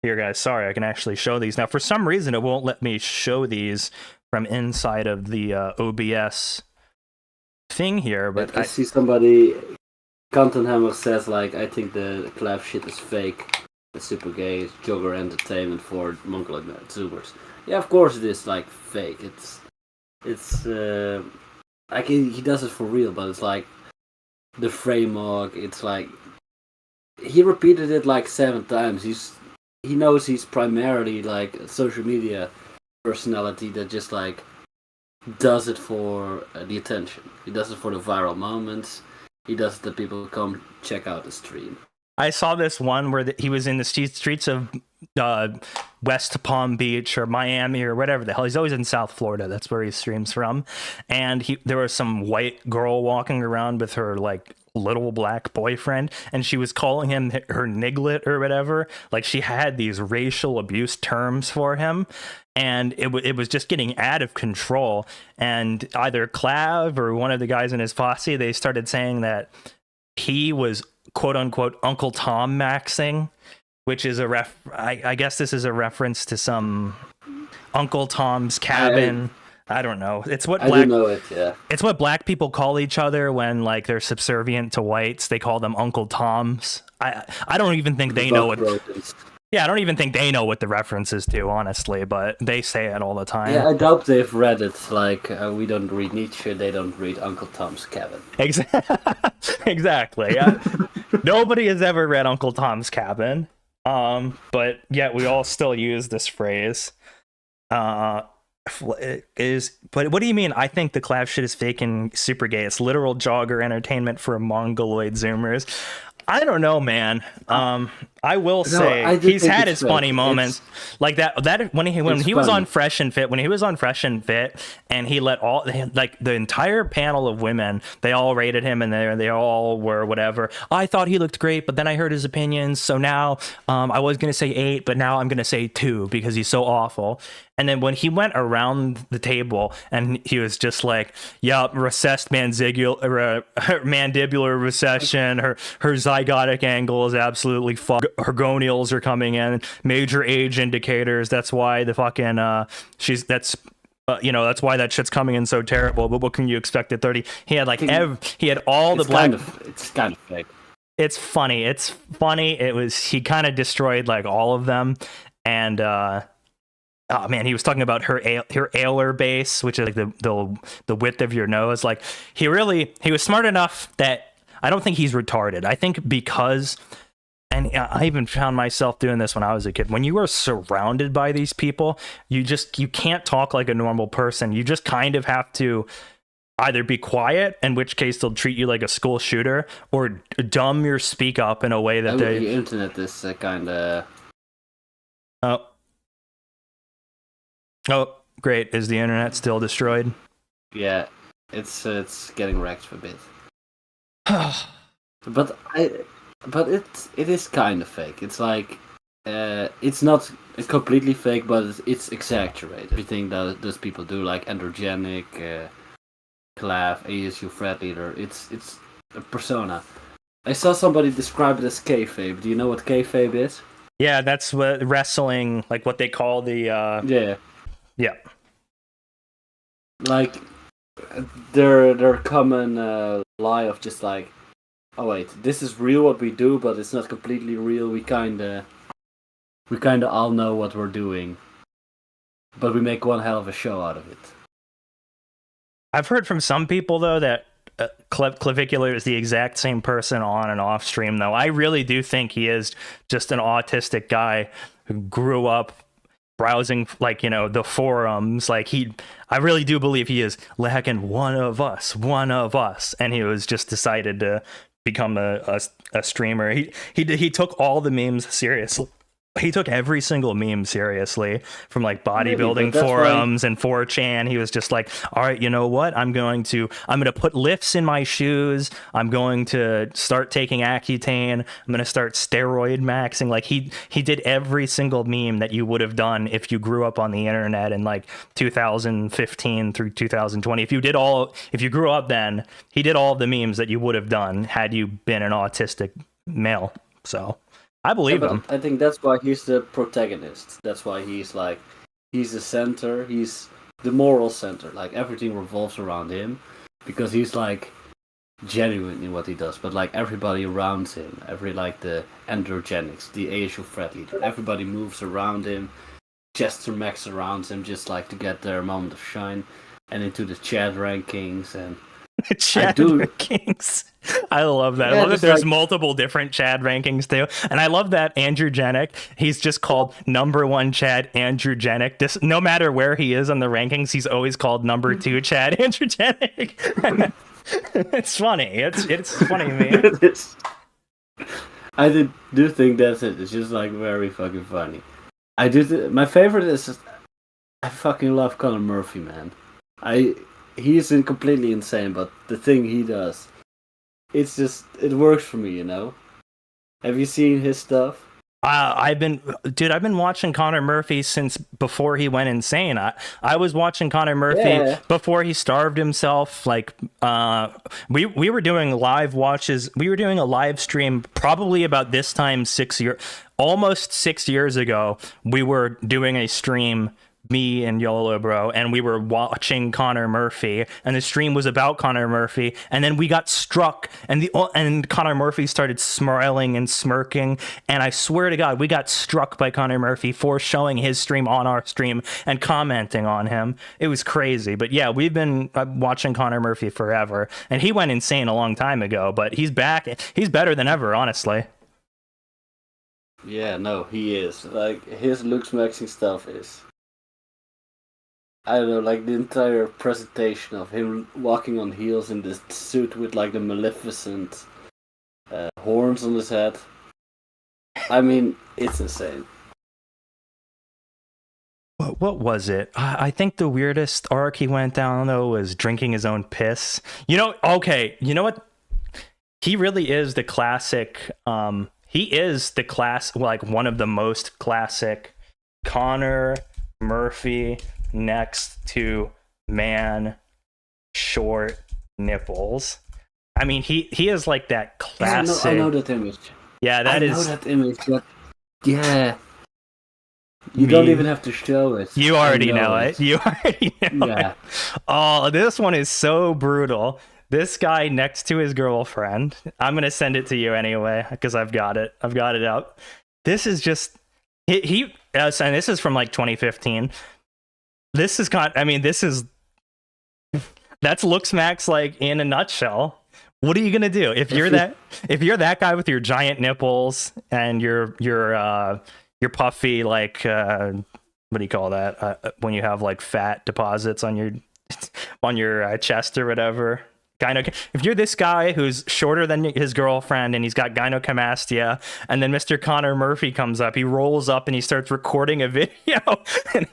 Here, guys, sorry, I can actually show these. Now, for some reason, it won't let me show these from inside of the OBS thing here, but I see somebody, Kantenhammer says, like, I think the Clav shit is fake. It's super gay, it's jogger entertainment for monk-like Zoomers. Yeah, of course it is, like, fake. It's like, he does it for real, but it's like, the frame mog, it's like, he repeated it like 7 times. He knows he's primarily like a social media personality that just like does it for the attention. He does it for the viral moments. He does it that people come check out the stream. I saw this one where he was in the streets of West Palm Beach or Miami or whatever the hell. He's always in South Florida. That's where he streams from. And there was some white girl walking around with her like little black boyfriend, and she was calling him her niglet or whatever. Like, she had these racial abuse terms for him, and it was just getting out of control. And either Clav or one of the guys in his posse, they started saying that he was quote unquote Uncle Tom maxing, which is I guess this is a reference to some Uncle Tom's Cabin. I don't know. It's what It's what black people call each other when like they're subservient to whites. They call them Uncle Toms. I don't even think they know what. Yeah, I don't even think they know what the reference is to, honestly, but they say it all the time. Yeah, I doubt they've read it. Like we don't read Nietzsche, they don't read Uncle Tom's Cabin. Exactly. Nobody has ever read Uncle Tom's Cabin, but yet we all still use this phrase. But what do you mean? I think the Clav shit is fake and super gay. It's literal jogger entertainment for mongoloid zoomers. I don't know, man. I will say he's had his funny moments, like that when he was on Fresh and Fit. When he was on Fresh and Fit, and he let all like the entire panel of women, they all rated him, and they all were whatever. I thought he looked great, but then I heard his opinions, so now I was gonna say 8, but now I'm gonna say 2 because he's so awful. And then when he went around the table and he was just like, "Yup, recessed mandibular recession. Her zygotic angle is absolutely fucked. Her gonials are coming in. Major age indicators. That's why the fucking that's why that shit's coming in so terrible. But what can you expect at 30?" He had he had all the black. It's kind of fake. It's funny. He kind of destroyed like all of them, and. Oh man, he was talking about her alar base, which is like the width of your nose. Like he was smart enough that I don't think he's retarded. I think because, and I even found myself doing this when I was a kid. When you are surrounded by these people, you can't talk like a normal person. You just kind of have to either be quiet, in which case they'll treat you like a school shooter, or dumb your speak up in a way that the internet is kind of. Oh, great. Is the internet still destroyed? Yeah, it's getting wrecked for a bit. But it is kind of fake. It's like it's not completely fake, but it's exaggerated. Everything that those people do, like androgenic, Clav, ASU Fred Leader, it's a persona. I saw somebody describe it as kayfabe. Do you know what kayfabe is? Yeah, that's what wrestling, like what they call the Yeah. Like their common lie of just like, oh wait, this is real what we do, but it's not completely real. We kinda all know what we're doing, but we make one hell of a show out of it. I've heard from some people though that Clavicular is the exact same person on and off stream though. I really do think he is just an autistic guy who grew up browsing the forums. I really do believe he is lacking one of us, and he was just decided to become a streamer. He took all the memes seriously. He took every single meme seriously, from like bodybuilding forums and 4chan. He was just like, all right, you know what? I'm going to put lifts in my shoes. I'm going to start taking Accutane. I'm going to start steroid maxing. Like he did every single meme that you would have done if you grew up on the internet in like 2015 through 2020. If you grew up then, he did all of the memes that you would have done had you been an autistic male. So I believe him. I think that's why he's the protagonist. That's why he's the center. He's the moral center. Like everything revolves around him, because he's like genuine in what he does. But like everybody around him, the androgenics, the ASU Fred Leader, everybody moves around him. Chester Max around him, just like to get their moment of shine, and into the chat rankings and. Chad rankings. I love that. I love that there's multiple different Chad rankings too. And I love that Androgenic, he's just called number 1 Chad Androgenic. No matter where he is on the rankings, he's always called number 2 Chad Androgenic. It's funny. It's funny to me. I do think that's it. It's just like very fucking funny. My favorite is I fucking love Conor Murphy, man. He's completely insane, but the thing he does, it works for me, you know? Have you seen his stuff? I've been watching Conor Murphy since before he went insane. I was watching Conor Murphy before he starved himself. Like, we were doing live watches. We were doing a live stream probably about this time almost 6 years ago. We were doing a stream me and YOLO Bro, and we were watching Connor Murphy, and the stream was about Connor Murphy, and then we got struck, and Connor Murphy started smiling and smirking, and I swear to God, we got struck by Connor Murphy for showing his stream on our stream and commenting on him. It was crazy, but yeah, we've been watching Connor Murphy forever, and he went insane a long time ago, but he's back. He's better than ever, honestly. Yeah, no, he is. Like, his Looksmaxing stuff is... I don't know, like the entire presentation of him walking on heels in this suit with like the Maleficent horns on his head. I mean, it's insane. What was it? I think the weirdest arc he went down, though, was drinking his own piss. Okay, you know what? He really is the classic... he is the like one of the most classic Connor Murphy next to man short nipples. I mean, he is like that classic. Yeah, I know that image. Yeah, I know that image. But yeah, you don't even have to show it. You already know it. You already know it. Oh, this one is so brutal. This guy next to his girlfriend. I'm gonna send it to you anyway because I've got it. I've got it up. This is just and this is from like 2015. This is that's Looksmaxx like in a nutshell. What are you gonna do if you're that guy with your giant nipples and your puffy like what do you call that when you have like fat deposits on your chest or whatever? If you're this guy who's shorter than his girlfriend and he's got gynecomastia, and then Mr. Connor Murphy comes up, he rolls up and he starts recording a video, and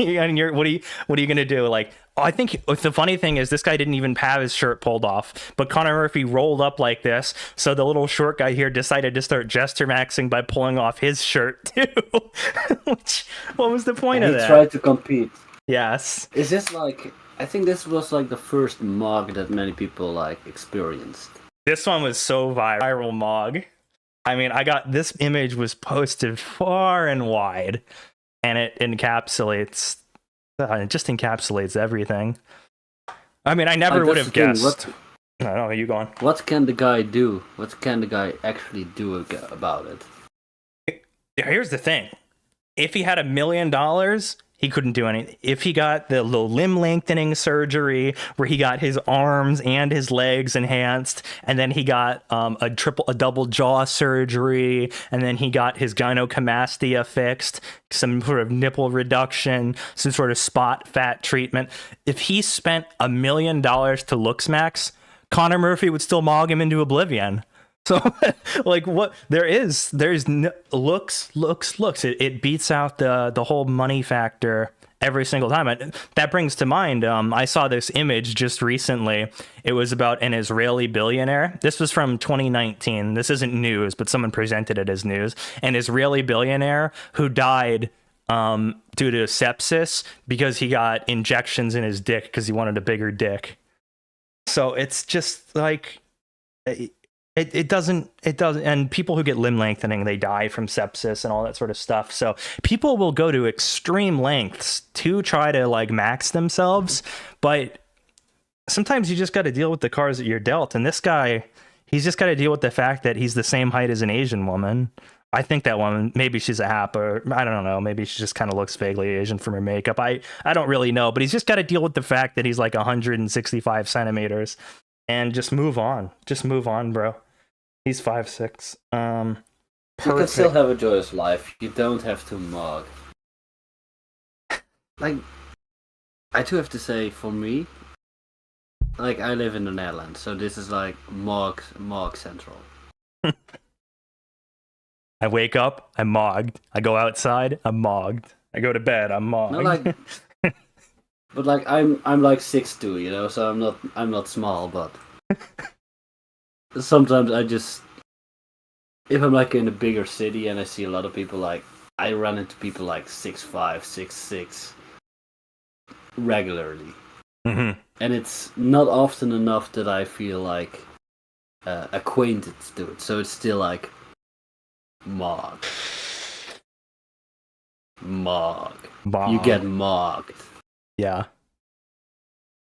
what are you gonna do? Like, I think the funny thing is this guy didn't even have his shirt pulled off, but Connor Murphy rolled up like this, so the little short guy here decided to start gesture maxing by pulling off his shirt too. What was the point of that? He tried to compete. Yes. Is this like? I think this was like the first mog that many people like experienced. This one was so viral mog. I mean, this image was posted far and wide, and it encapsulates everything. I mean, I never would have guessed. No, you go on. What can the guy do? What can the guy actually do about it? Here's the thing. If he had $1 million, he couldn't do anything. If he got the limb lengthening surgery where he got his arms and his legs enhanced, and then he got a double jaw surgery, and then he got his gynecomastia fixed, some sort of nipple reduction, some sort of spot fat treatment. If he spent $1 million to Looksmaxx, Connor Murphy would still mog him into oblivion. So, like, what there's looks. It beats out the whole money factor every single time. That brings to mind, I saw this image just recently. It was about an Israeli billionaire. This was from 2019. This isn't news, but someone presented it as news. An Israeli billionaire who died due to sepsis because he got injections in his dick because he wanted a bigger dick. So it's just like... It doesn't, and people who get limb lengthening, they die from sepsis and all that sort of stuff. So people will go to extreme lengths to try to like max themselves, but sometimes you just got to deal with the cards that you're dealt. And this guy, he's just got to deal with the fact that he's the same height as an Asian woman. I think that woman, maybe she's a hap, or I don't know, maybe she just kind of looks vaguely Asian from her makeup. I don't really know, but he's just got to deal with the fact that he's like 165 centimeters and just move on. Just move on, bro. He's 5'6". You can still have a joyous life. You don't have to mog. Like, I do have to say, for me, like, I live in the Netherlands, so this is like mog central. I wake up, I'm mogged. I go outside, I'm mogged. I go to bed, I'm mogged. No, like, but like I'm like 6'2", you know, so I'm not small, but sometimes I just, if I'm like in a bigger city and I see a lot of people, like I run into people like 6'5", 6'6", regularly, and it's not often enough that I feel like acquainted to it. So it's still like mog. Mog. Mog. You get mogged. Yeah.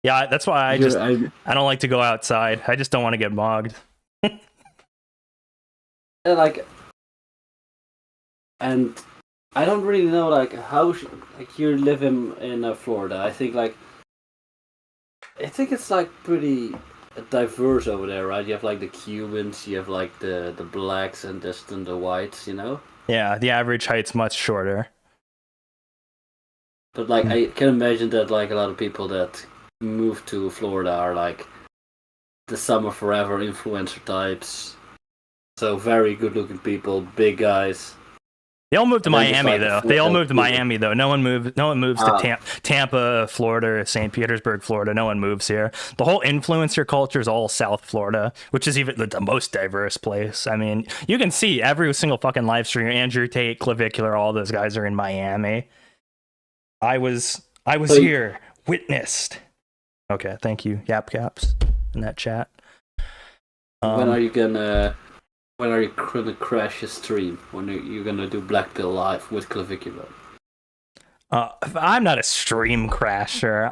Yeah, that's why I don't like to go outside. I just don't want to get mogged. And I don't really know how you live in Florida. I think it's pretty diverse over there, right? You have the Cubans, you have the blacks, and then the whites, you know. Yeah, the average height's much shorter. But I can imagine that a lot of people that move to Florida are the summer forever influencer types. So very good looking people, big guys. They all moved to Miami though. They all moved to Miami though. No one moves to Tampa, Florida, St. Petersburg, Florida. No one moves here. The whole influencer culture is all South Florida, which is even the most diverse place. I mean, you can see every single fucking live stream. Andrew Tate, Clavicular, all those guys are in Miami. I was here, witnessed. Okay, thank you, Yap Caps, in that chat. When are you gonna crash your stream? When are you gonna do Blackpill live with Clavicular? I'm not a stream crasher.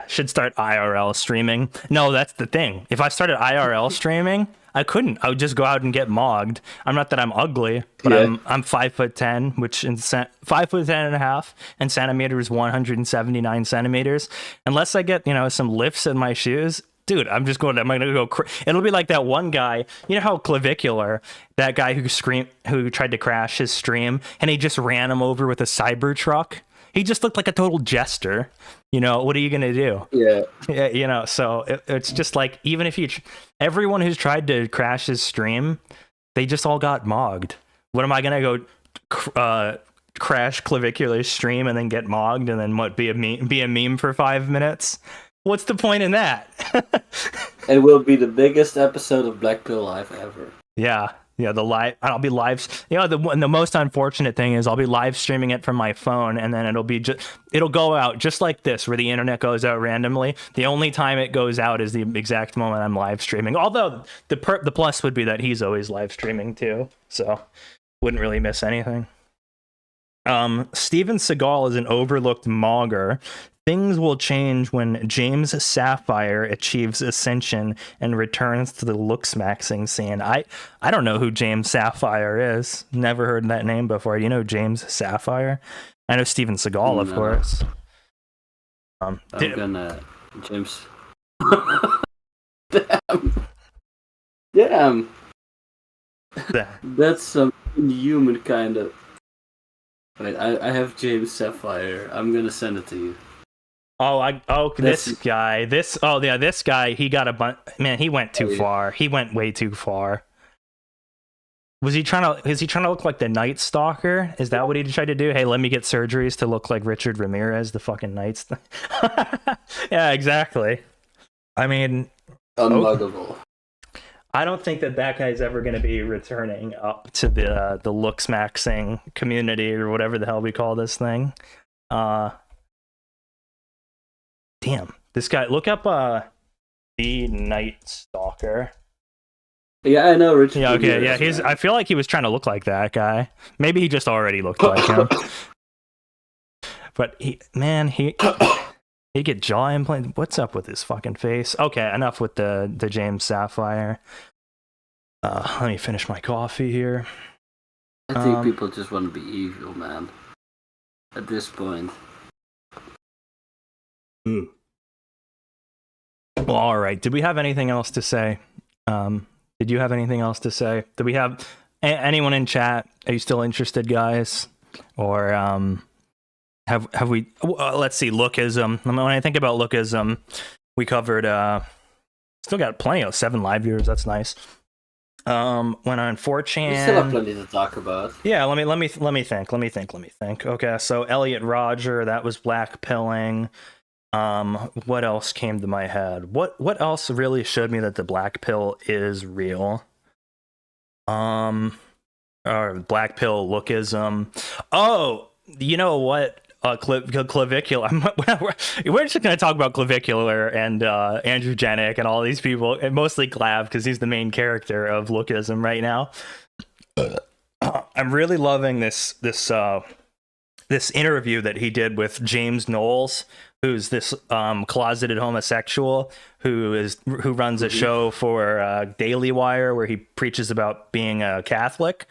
Should start IRL streaming. No, that's the thing. If I started IRL streaming, I couldn't. I would just go out and get mogged. I'm not that I'm ugly, but I'm 5'10", which in 5'10" and a half, and centimeters 179 centimeters. Unless I get some lifts in my shoes, dude, I'm gonna go. It'll be like that one guy. You know how Clavicular, that guy who tried to crash his stream, and he just ran him over with a Cybertruck. He just looked like a total jester. What are you gonna do? Yeah. So it's just even if everyone who's tried to crash his stream, they just all got mogged. What am I gonna go crash Clavicular's stream and then get mogged and then be a meme for 5 minutes? What's the point in that? It will be the biggest episode of Blackpill Live ever. Yeah, I'll be live. The most unfortunate thing is I'll be live streaming it from my phone, and then it'll go out just like this, where the internet goes out randomly. The only time it goes out is the exact moment I'm live streaming. Although the plus would be that he's always live streaming too, so wouldn't really miss anything. Steven Seagal is an overlooked mogger. Things will change when James Sapphire achieves ascension and returns to the Looksmaxing scene. I don't know who James Sapphire is. Never heard that name before. Do you know James Sapphire? I know Steven Seagal, of course. James. Damn. That's some inhuman kind of. Wait, I have James Sapphire. I'm gonna send it to you. This guy. This guy. He got a bunch. Man, he went too far. He went way too far. Is he trying to look like the Night Stalker? Is that what he tried to do? Hey, let me get surgeries to look like Richard Ramirez, the fucking Night Stalker. Yeah, exactly. I mean, unmuggable. I don't think that guy's ever going to be returning up to the Looksmaxing community or whatever the hell we call this thing. Damn, this guy. Look up the Night Stalker. Yeah, I know Richard. Yeah, okay, yeah. I feel like he was trying to look like that guy. Maybe he just already looked like him. But he get jaw implant. What's up with his fucking face? Okay, enough with the James Sapphire. Let me finish my coffee here. I think people just want to be evil, man. At this point. Well, all right. Did we have anything else to say? Did you have anything else to say? Did we have anyone in chat? Are you still interested, guys? Or have we? Let's see. Lookism. When I think about lookism, we covered. Still got plenty of 7 live viewers. That's nice. Went on 4chan. We still have plenty to talk about. Yeah. Let me think. Okay. So Elliot Roger. That was blackpilling. What else came to my head? What else really showed me that the black pill is real? Or black pill lookism. Oh, you know what? Clavicular. We're just going to talk about Clavicular and Andrew Janik and all these people, and mostly Clav because he's the main character of lookism right now. I'm really loving this interview that he did with James Knowles, who's this closeted homosexual who runs a show for Daily Wire where he preaches about being a Catholic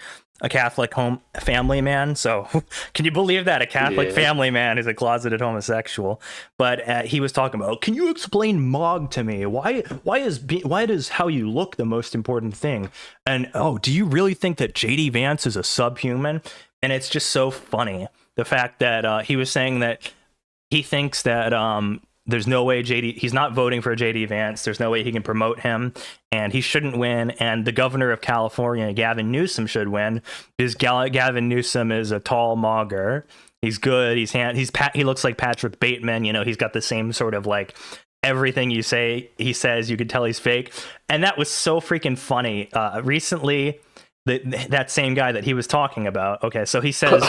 home family man. So can you believe that a Catholic family man is a closeted homosexual? But he was talking about, can you explain Mog to me? Why is how you look the most important thing? And do you really think that JD Vance is a subhuman? And it's just so funny, the fact that he was saying that he thinks that there's no way he's not voting for JD Vance. There's no way he can promote him, and he shouldn't win. And the governor of California, Gavin Newsom, should win because Gavin Newsom is a tall mogger. He's good. He looks like Patrick Bateman. You know, he's got the same sort of like everything he says, you could tell he's fake. And that was so freaking funny. Recently, that same guy that he was talking about. Okay, so he says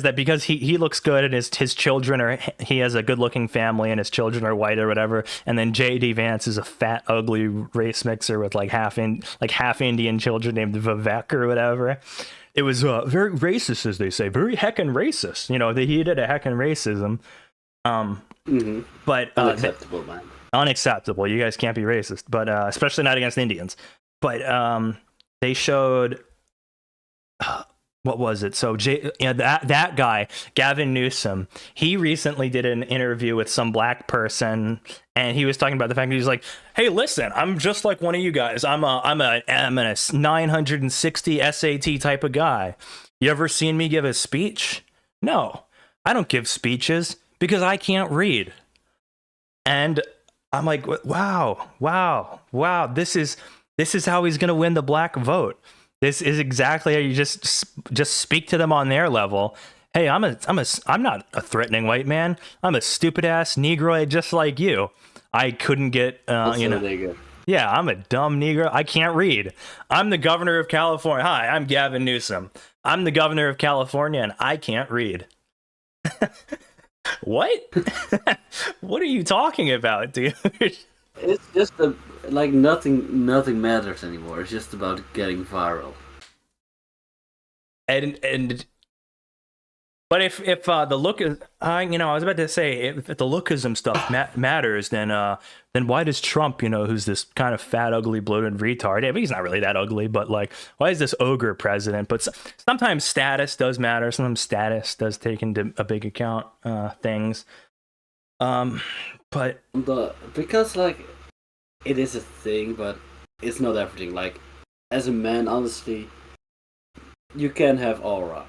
that because he looks good and his children he has a good looking family and his children are white or whatever, and then JD Vance is a fat ugly race mixer with like half Indian children named Vivek or whatever. It was very racist, as they say, very heckin' racist. You know, he did a heckin' racism. But unacceptable, man. Unacceptable. You guys can't be racist, but especially not against Indians. But they showed what was it? So that guy, Gavin Newsom, he recently did an interview with some black person, and he was talking about the fact that he's like, "Hey, listen, I'm just like one of you guys. I'm a 960 SAT type of guy. You ever seen me give a speech? No, I don't give speeches because I can't read." And I'm like, wow. This is how he's gonna win the black vote. This is exactly how you just speak to them on their level. Hey, I'm not a threatening white man. I'm a stupid ass Negroid just like you. I couldn't get Yeah, I'm a dumb Negro. I can't read. I'm the governor of California. Hi, I'm Gavin Newsom. I'm the governor of California and I can't read. What? What are you talking about, dude? It's just nothing matters anymore. It's just about getting viral. But if the look is, I was about to say, if the lookism stuff matters, then why does Trump, who's this kind of fat, ugly, bloated retard? Yeah, but he's not really that ugly. But like, why is this ogre president? But sometimes status does matter. Sometimes status does take into a big account things. But because like it is a thing, but it's not everything. Like as a man, honestly, you can have aura.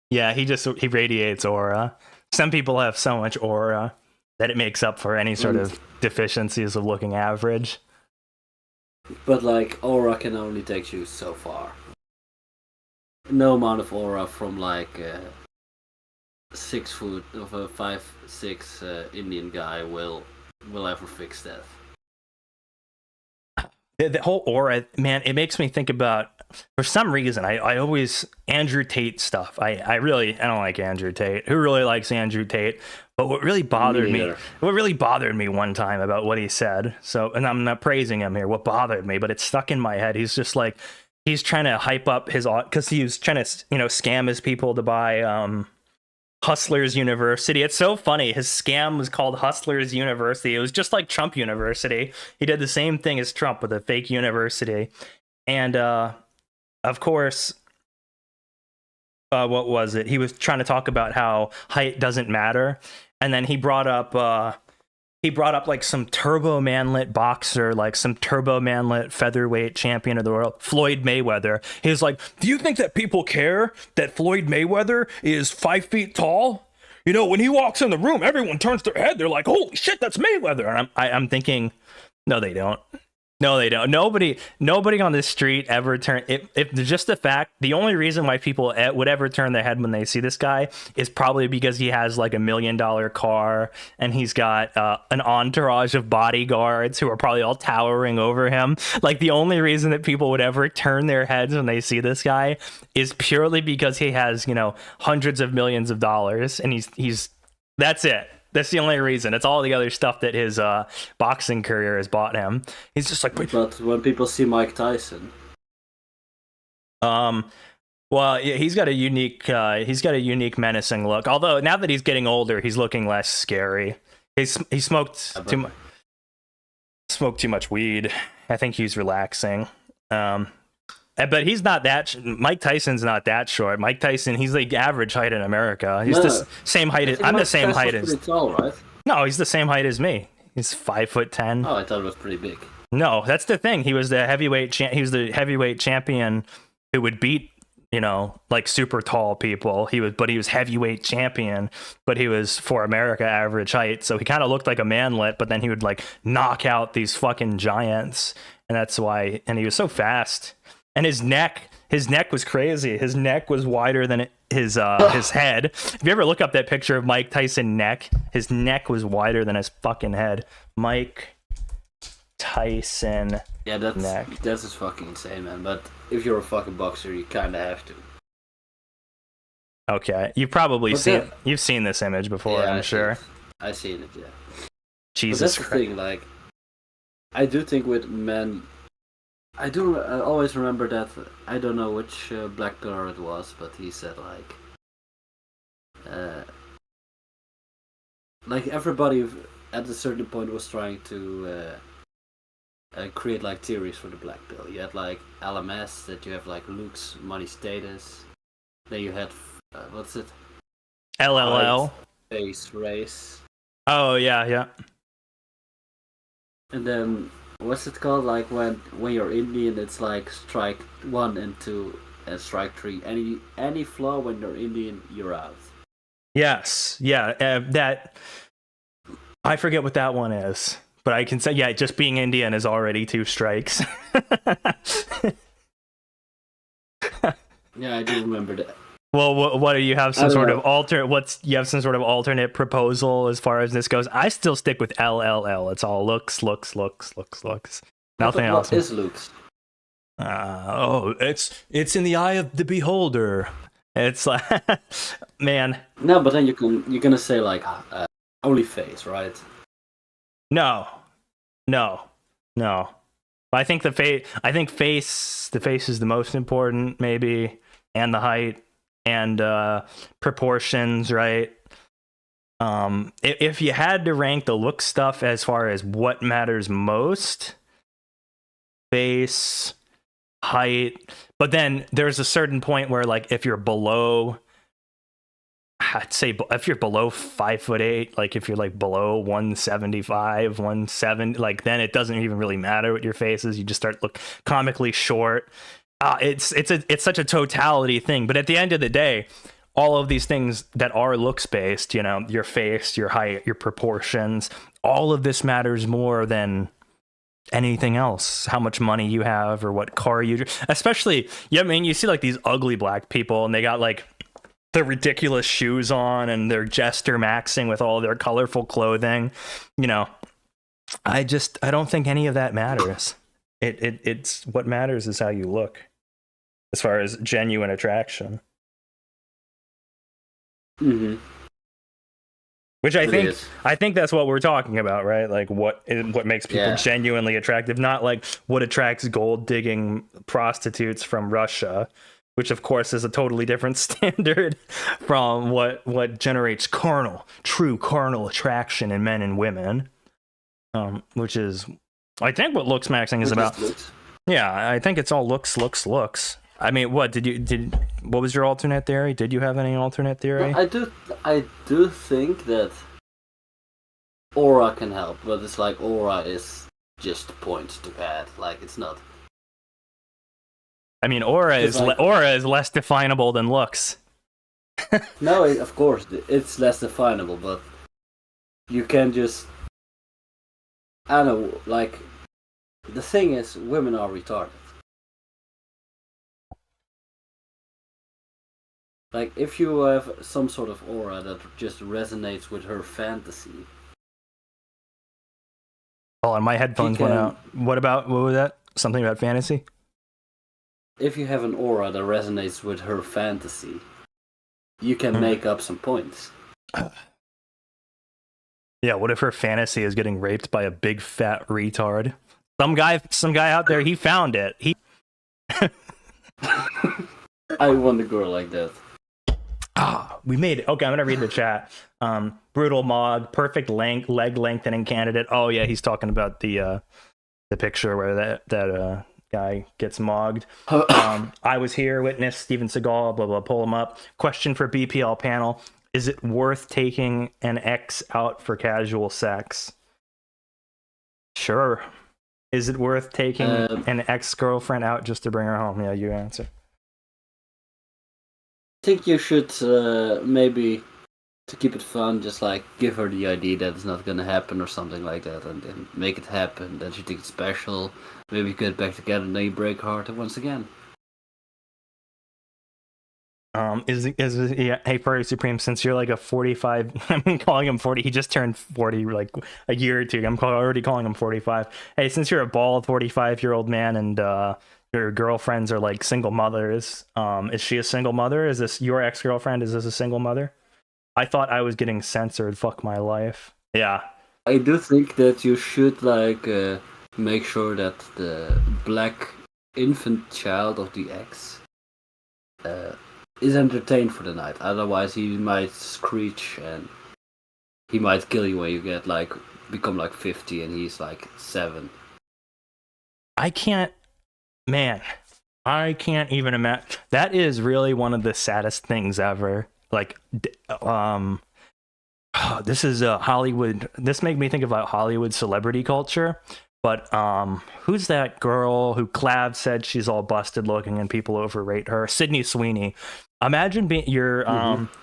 Yeah, he radiates aura. Some people have so much aura that it makes up for any sort of deficiencies of looking average. But like aura can only take you so far. No amount of aura from like 6 foot of a 5'6" Indian guy will ever fix that. The whole aura, man, it makes me think about, for some reason, I always, Andrew Tate stuff. I don't like Andrew Tate. Who really likes Andrew Tate? But what really bothered me one time about what he said, and I'm not praising him here, what bothered me, but it stuck in my head. He's just like, he's trying to hype up because he was trying to, scam his people to buy Hustlers University. It's so funny. His scam was called Hustlers University. It was just like Trump University. He did the same thing as Trump with a fake university. And of course, what was it? He was trying to talk about how height doesn't matter. And then he brought up like some turbo manlet boxer, like some turbo manlet featherweight champion of the world, Floyd Mayweather. He was like, "Do you think that people care that Floyd Mayweather is 5 feet tall? When he walks in the room, everyone turns their head. They're like, holy shit, that's Mayweather." And I'm thinking, no, they don't. No, they don't. Nobody on the street ever turn. If just the fact, the only reason why people would ever turn their head when they see this guy is probably because he has like $1 million car and he's got an entourage of bodyguards who are probably all towering over him. Like the only reason that people would ever turn their heads when they see this guy is purely because he has, hundreds of millions of dollars, and he's that's it. That's the only reason. It's all the other stuff that his boxing career has bought him. He's just like... But when people see Mike Tyson... Well, yeah, he's got a unique menacing look. Although now that he's getting older, he's looking less scary. He smoked too much weed. I think he's relaxing. But he's not that. Mike Tyson's not that short. Mike Tyson, he's like average height in America. He's the same height. I'm the same height as. Tall, right? No, he's the same height as me. He's 5'10". Oh, I thought it was pretty big. No, that's the thing. He was the heavyweight. He was the heavyweight champion who would beat, like super tall people. He was heavyweight champion, but he was for America average height. So he kind of looked like a manlet, but then he would like knock out these fucking giants, and that's why. And he was so fast. And his neck was crazy. His neck was wider than his head. If you ever look up that picture of Mike Tyson neck, his neck was wider than his fucking head. Mike Tyson. Yeah, that's neck. That's just fucking insane, man. But if you're a fucking boxer, you kind of have to. Okay, you've seen this image before, yeah, I'm sure. I've seen it, yeah. Jesus Christ. That's the thing, like, I do think with men. I always remember that, I don't know which black pillar it was, but he said like everybody at a certain point was trying to create like theories for the black pill. You had like LMS, that you have like looks, money, status. Then you had what's it? LLL. Face, race. Oh yeah. And then what's it called? Like when you're Indian, it's like strike 1 and 2 and strike 3. Any flaw when you're Indian, you're out. Yes, yeah. That I forget what that one is, but I can say just being Indian is already 2 strikes. Yeah, I do remember that. Well, what do you have some sort of you have some sort of alternate proposal as far as this goes? I still stick with LLL. It's all looks. Nothing else. What is looks? It's in the eye of the beholder. It's like, man. No, but then you're gonna say like only face, right? No. I think the face is the most important, maybe, and the height. And proportions, right? If you had to rank the look stuff as far as what matters most, face, height, but then there's a certain point where, like, if you're below, I'd say if you're below 5'8", like if you're like below 175, 170, like then it doesn't even really matter what your face is. You just start look comically short. It's such a totality thing, but at the end of the day, all of these things that are looks based, your face, your height, your proportions, all of this matters more than anything else. How much money you have or what car you drive. Especially, you see like these ugly black people and they got like the ridiculous shoes on and they're jester maxing with all their colorful clothing. I don't think any of that matters. It's what matters is how you look. As far as genuine attraction. Mm-hmm. Which I think that's what we're talking about, right? Like what makes people genuinely attractive, not like what attracts gold digging prostitutes from Russia, which of course is a totally different standard from what generates true carnal attraction in men and women. Which is I think what Looksmaxing is about. Yeah, I think it's all looks. I mean, what was your alternate theory? Did you have any alternate theory? Well, I do think that aura can help, but it's like aura is just points to add. Like it's not. I mean, aura is less definable than looks. No, of course it's less definable, but you can just. I don't know. Like the thing is, women are retarded. Like, if you have some sort of aura that just resonates with her fantasy. Oh, and my headphones went out. What was that? Something about fantasy? If you have an aura that resonates with her fantasy, you can make up some points. Yeah, what if her fantasy is getting raped by a big fat retard? Some guy out there, he found it. I want a girl like that. We made it. Okay, I'm gonna read the chat. Brutal Mog, perfect leg lengthening candidate. Oh yeah, he's talking about the picture where that guy gets mogged. I was here, witness Steven Seagal, blah blah. Pull him up. Question for BPL panel: is it worth taking an ex out for casual sex? Sure. Is it worth taking an ex-girlfriend out just to bring her home? Yeah, you answer. I think you should maybe, to keep it fun, just like give her the idea that it's not gonna happen or something like that, and then make it happen. Then she thinks it's special. Maybe get back together, and then you break her heart once again. Hey Furry Supreme, since you're like a 45, I'm calling him 40. He just turned 40 like a year or two. I'm already calling him 45. Hey, since you're a bald 45-year-old man and your girlfriends are like single mothers, is she a single mother? Is this your ex-girlfriend? Is this a single mother? I thought I was getting censored. Fuck my life. Yeah. I do think that you should like make sure that the black infant child of the ex is entertained for the night. Otherwise, he might screech and he might kill you when you get like become like 50 and he's like 7. I can't even imagine. That is really one of the saddest things ever. Like, this is Hollywood. This made me think about Hollywood celebrity culture. But who's that girl who Clav said she's all busted looking and people overrate her? Sydney Sweeney. Imagine being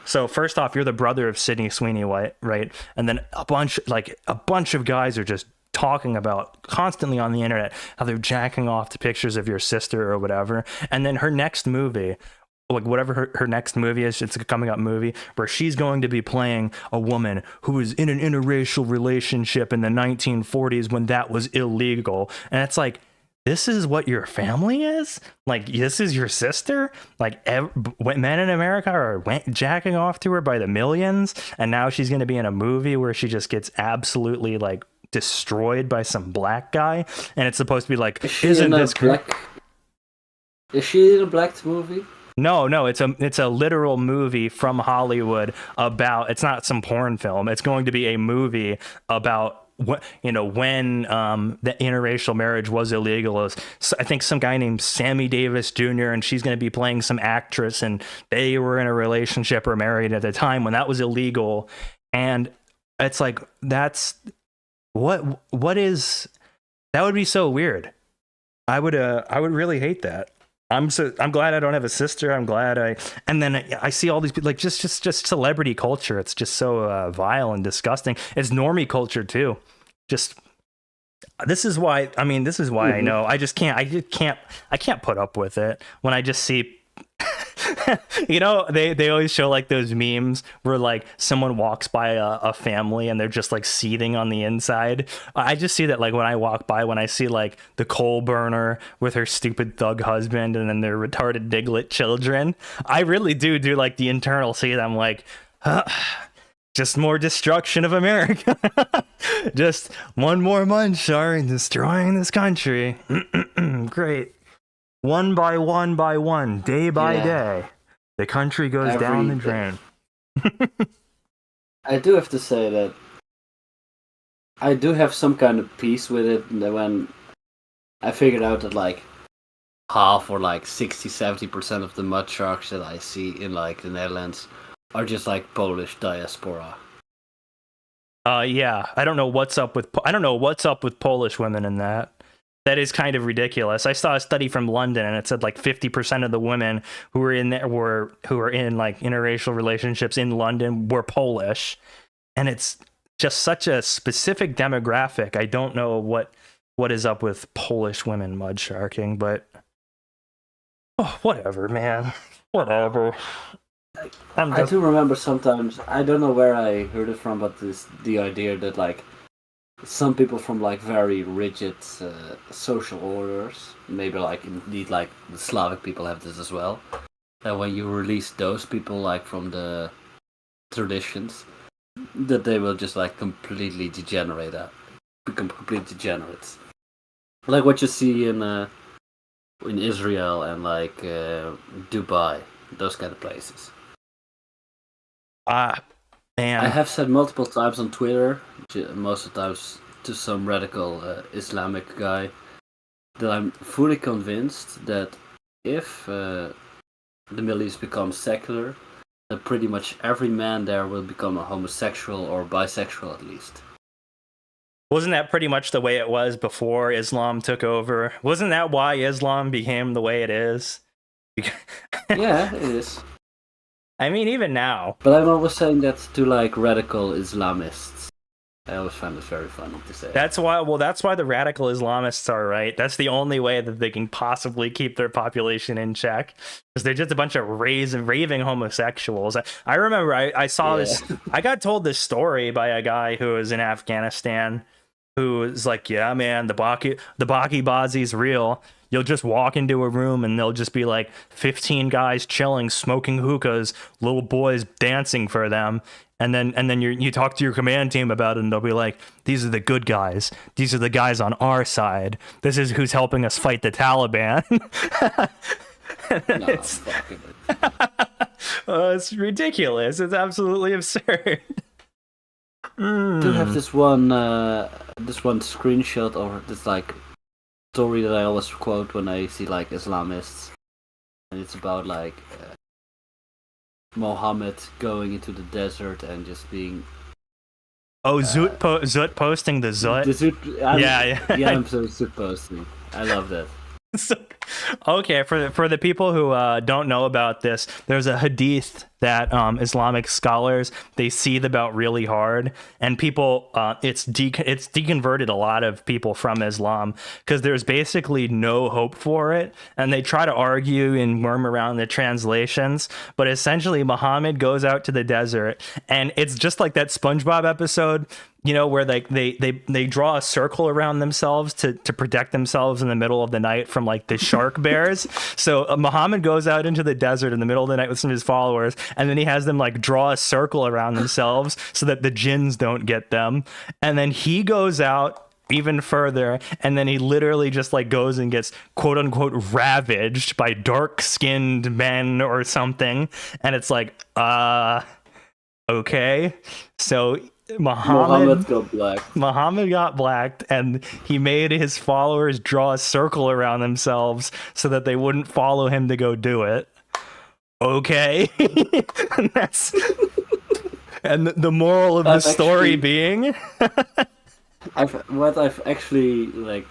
so first off, you're the brother of Sydney Sweeney, right? And then a bunch of guys are just talking about constantly on the internet how they're jacking off to pictures of your sister or whatever. And then her next movie, like whatever her next movie is, it's a coming up movie where she's going to be playing a woman who was in an interracial relationship in the 1940s when that was illegal. And it's like, this is what your family is? Like, this is your sister? Like, men in America are jacking off to her by the millions, and now she's going to be in a movie where she just gets absolutely, like, destroyed by some black guy, and it's supposed to be like, isn't this black? Is she in a black movie? No, it's a literal movie from Hollywood about. It's not some porn film. It's going to be a movie about when the interracial marriage was illegal. I think some guy named Sammy Davis Jr. and she's going to be playing some actress, and they were in a relationship or married at the time when that was illegal. And it's like, that's what is that would be so weird. I would really hate that. I'm glad I don't have a sister. I'm glad and then I see all these people, like just celebrity culture. It's just so vile and disgusting. It's normie culture too. This is why I know I can't put up with it when I just see they always show like those memes where like someone walks by a family and they're just like seething on the inside. I just see that like when I walk by, when I see like the coal burner with her stupid thug husband and then their retarded Diglett children. I really do like the internal see that I'm like, just more destruction of America. Just one more month, sorry, destroying this country. Great. One by one, day by day, the country goes down the drain. I do have to say that I do have some kind of peace with it when I figured out that like half or like 60-70% of the mud sharks that I see in like the Netherlands are just like Polish diaspora. Yeah, I don't know what's up with Polish women in that. That is kind of ridiculous. I saw a study from London, and it said like 50% of the women who were in like interracial relationships in London were Polish, and it's just such a specific demographic. I don't know what is up with Polish women mud sharking, but whatever, man, whatever. I do remember sometimes. I don't know where I heard it from, but the idea that like some people from like very rigid social orders, maybe like indeed like the Slavic people have this as well, that when you release those people like from the traditions, that they will just like completely become complete degenerates. Like what you see in in Israel and like Dubai, those kind of places. Man. I have said multiple times on Twitter, most of the times to some radical Islamic guy, that I'm fully convinced that if the Middle East becomes secular, that pretty much every man there will become a homosexual or bisexual at least. Wasn't that pretty much the way it was before Islam took over? Wasn't that why Islam became the way it is? Yeah, it is. I mean, even now. But I'm always saying that to like radical Islamists. I always find it very funny to say. That's why the radical Islamists are right. That's the only way that they can possibly keep their population in check. Because they're just a bunch of raving homosexuals. I remember I saw this. I got told this story by a guy who was in Afghanistan who was like, yeah, man, the Baki Bazi's real. You'll just walk into a room and there'll just be like 15 guys chilling, smoking hookahs, little boys dancing for them. And then you talk to your command team about it and they'll be like, these are the good guys. These are the guys on our side. This is who's helping us fight the Taliban. It's ridiculous. It's absolutely absurd. I do have this one screenshot of this like story that I always quote when I see like Islamists, and it's about like Mohammed going into the desert and just being. Oh, Zut posting the Zut. Yeah, I'm so Zut posting. I love that. Okay, for the people who don't know about this, there's a hadith that Islamic scholars they seethe about really hard, and people it's deconverted a lot of people from Islam because there's basically no hope for it, and they try to argue and worm around the translations, but essentially Muhammad goes out to the desert, and it's just like that SpongeBob episode, you know, where like they draw a circle around themselves to protect themselves in the middle of the night from like the shark bears. So Muhammad goes out into the desert in the middle of the night with some of his followers, and then he has them like draw a circle around themselves so that the jinns don't get them. And then he goes out even further, and then he literally just like goes and gets quote unquote ravaged by dark-skinned men or something. And it's like, okay. So Muhammad got blacked, and he made his followers draw a circle around themselves so that they wouldn't follow him to go do it. Okay. And the moral of the story being I've actually like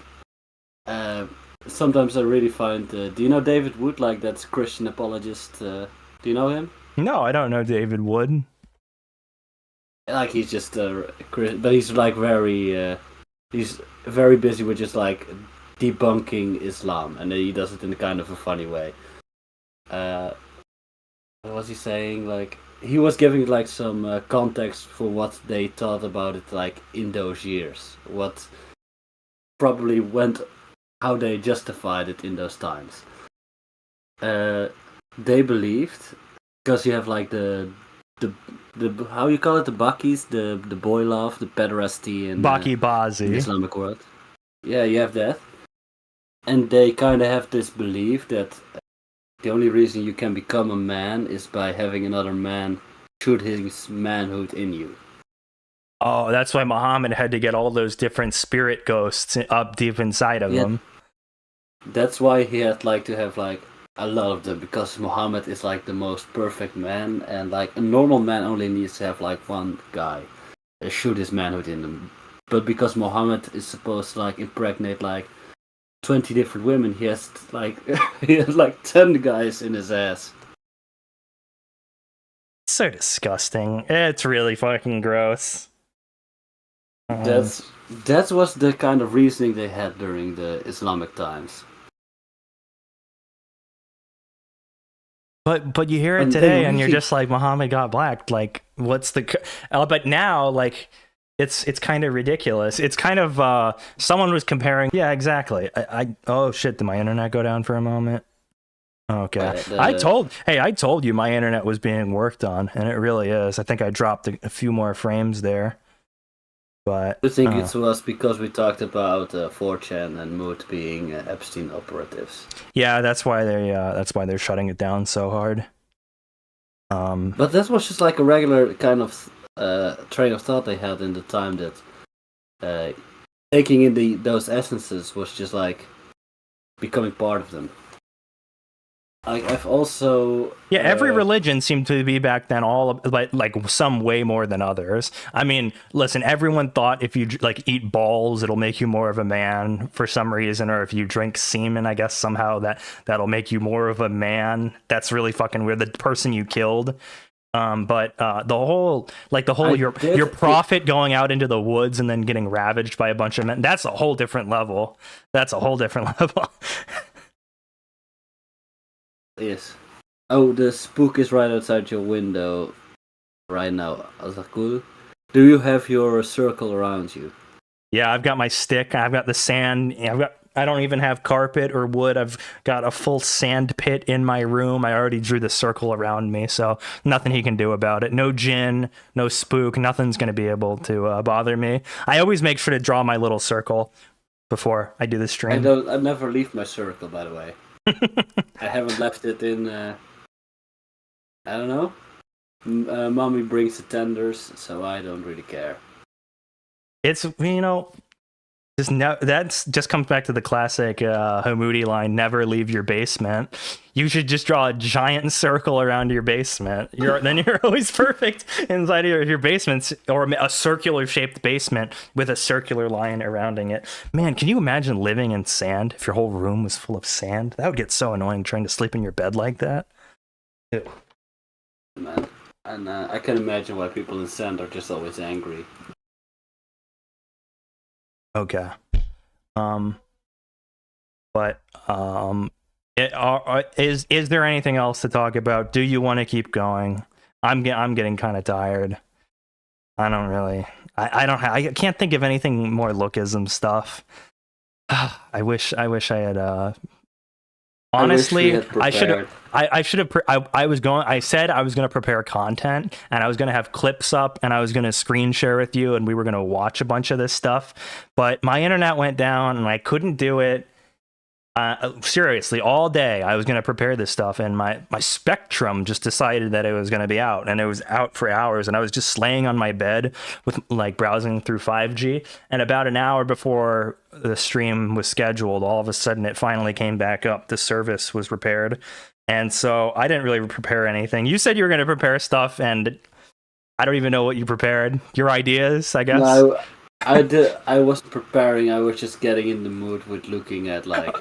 sometimes I really find do you know David Wood, like that's a Christian apologist? Do you know him? No, I don't know David Wood. Like he's just but he's like he's very busy with just like debunking Islam, and he does it in a kind of a funny way. What was he saying? Like he was giving like some context for what they thought about it, like in those years, what probably how they justified it in those times. They believed because you have like the how you call it, the Bakis, the boy love, the pederasty in Baki Bazi, the Islamic world. Yeah, you have that, and they kind of have this belief that the only reason you can become a man is by having another man shoot his manhood in you. Oh, that's why Muhammad had to get all those different spirit ghosts up deep inside of him. That's why he had like to have like a lot of them, because Muhammad is like the most perfect man, and like a normal man only needs to have like one guy shoot his manhood in them. But because Muhammad is supposed to like impregnate like 20 different women, he has like 10 guys in his ass. So disgusting. It's really fucking gross. That was the kind of reasoning they had during the Islamic times. But you hear it today, and you're just like, Muhammad got blacked. Like, what's the? But now, like, it's kind of ridiculous. It's kind of someone was comparing. Yeah, exactly. Oh shit! Did my internet go down for a moment? Okay. I told you my internet was being worked on, and it really is. I think I dropped a few more frames there. But I think it was because we talked about 4chan and Mood being Epstein operatives. yeah, that's why they're shutting it down so hard. But that was just like a regular kind of train of thought they had in the time that taking in those essences was just like becoming part of them. I've also every religion seemed to be back then all like some way more than others. I mean, listen, everyone thought if you like eat balls, it'll make you more of a man for some reason, or if you drink semen, I guess somehow that'll make you more of a man. That's really fucking weird. The person you killed. But the whole your prophet going out into the woods and then getting ravaged by a bunch of men, that's a whole different level. Yes. Oh, the spook is right outside your window right now. Is that cool? Do you have your circle around you? Yeah, I've got my stick. I've got the sand. I don't even have carpet or wood. I've got a full sand pit in my room. I already drew the circle around me, so nothing he can do about it. No djinn, no spook. Nothing's going to be able to bother me. I always make sure to draw my little circle before I do the stream. I never leave my circle, by the way. I haven't left it in. I don't know. Mommy brings the tenders, so I don't really care. It's that's just comes back to the classic Hamoudi line: "Never leave your basement." You should just draw a giant circle around your basement. Then you're always perfect inside of your basement, or a circular shaped basement with a circular line surrounding it. Man, can you imagine living in sand if your whole room was full of sand? That would get so annoying trying to sleep in your bed like that. Ew. Man, and I can imagine why people in sand are just always angry. Okay. But is there anything else to talk about? Do you want to keep going? I'm getting kind of tired. I don't really. I can't think of anything more lookism stuff. I wish I had. Honestly, I should have. I said I was going to prepare content, and I was going to have clips up, and I was going to screen share with you, and we were going to watch a bunch of this stuff. But my internet went down, and I couldn't do it. Seriously, all day I was going to prepare this stuff, and my Spectrum just decided that it was going to be out, and it was out for hours, and I was just laying on my bed with like browsing through 5G, and about an hour before the stream was scheduled, all of a sudden it finally came back up. The service was repaired, and so I didn't really prepare anything. You said you were going to prepare stuff, and I don't even know what you prepared. Your ideas, I guess. No, I wasn't preparing. I was just getting in the mood with looking at like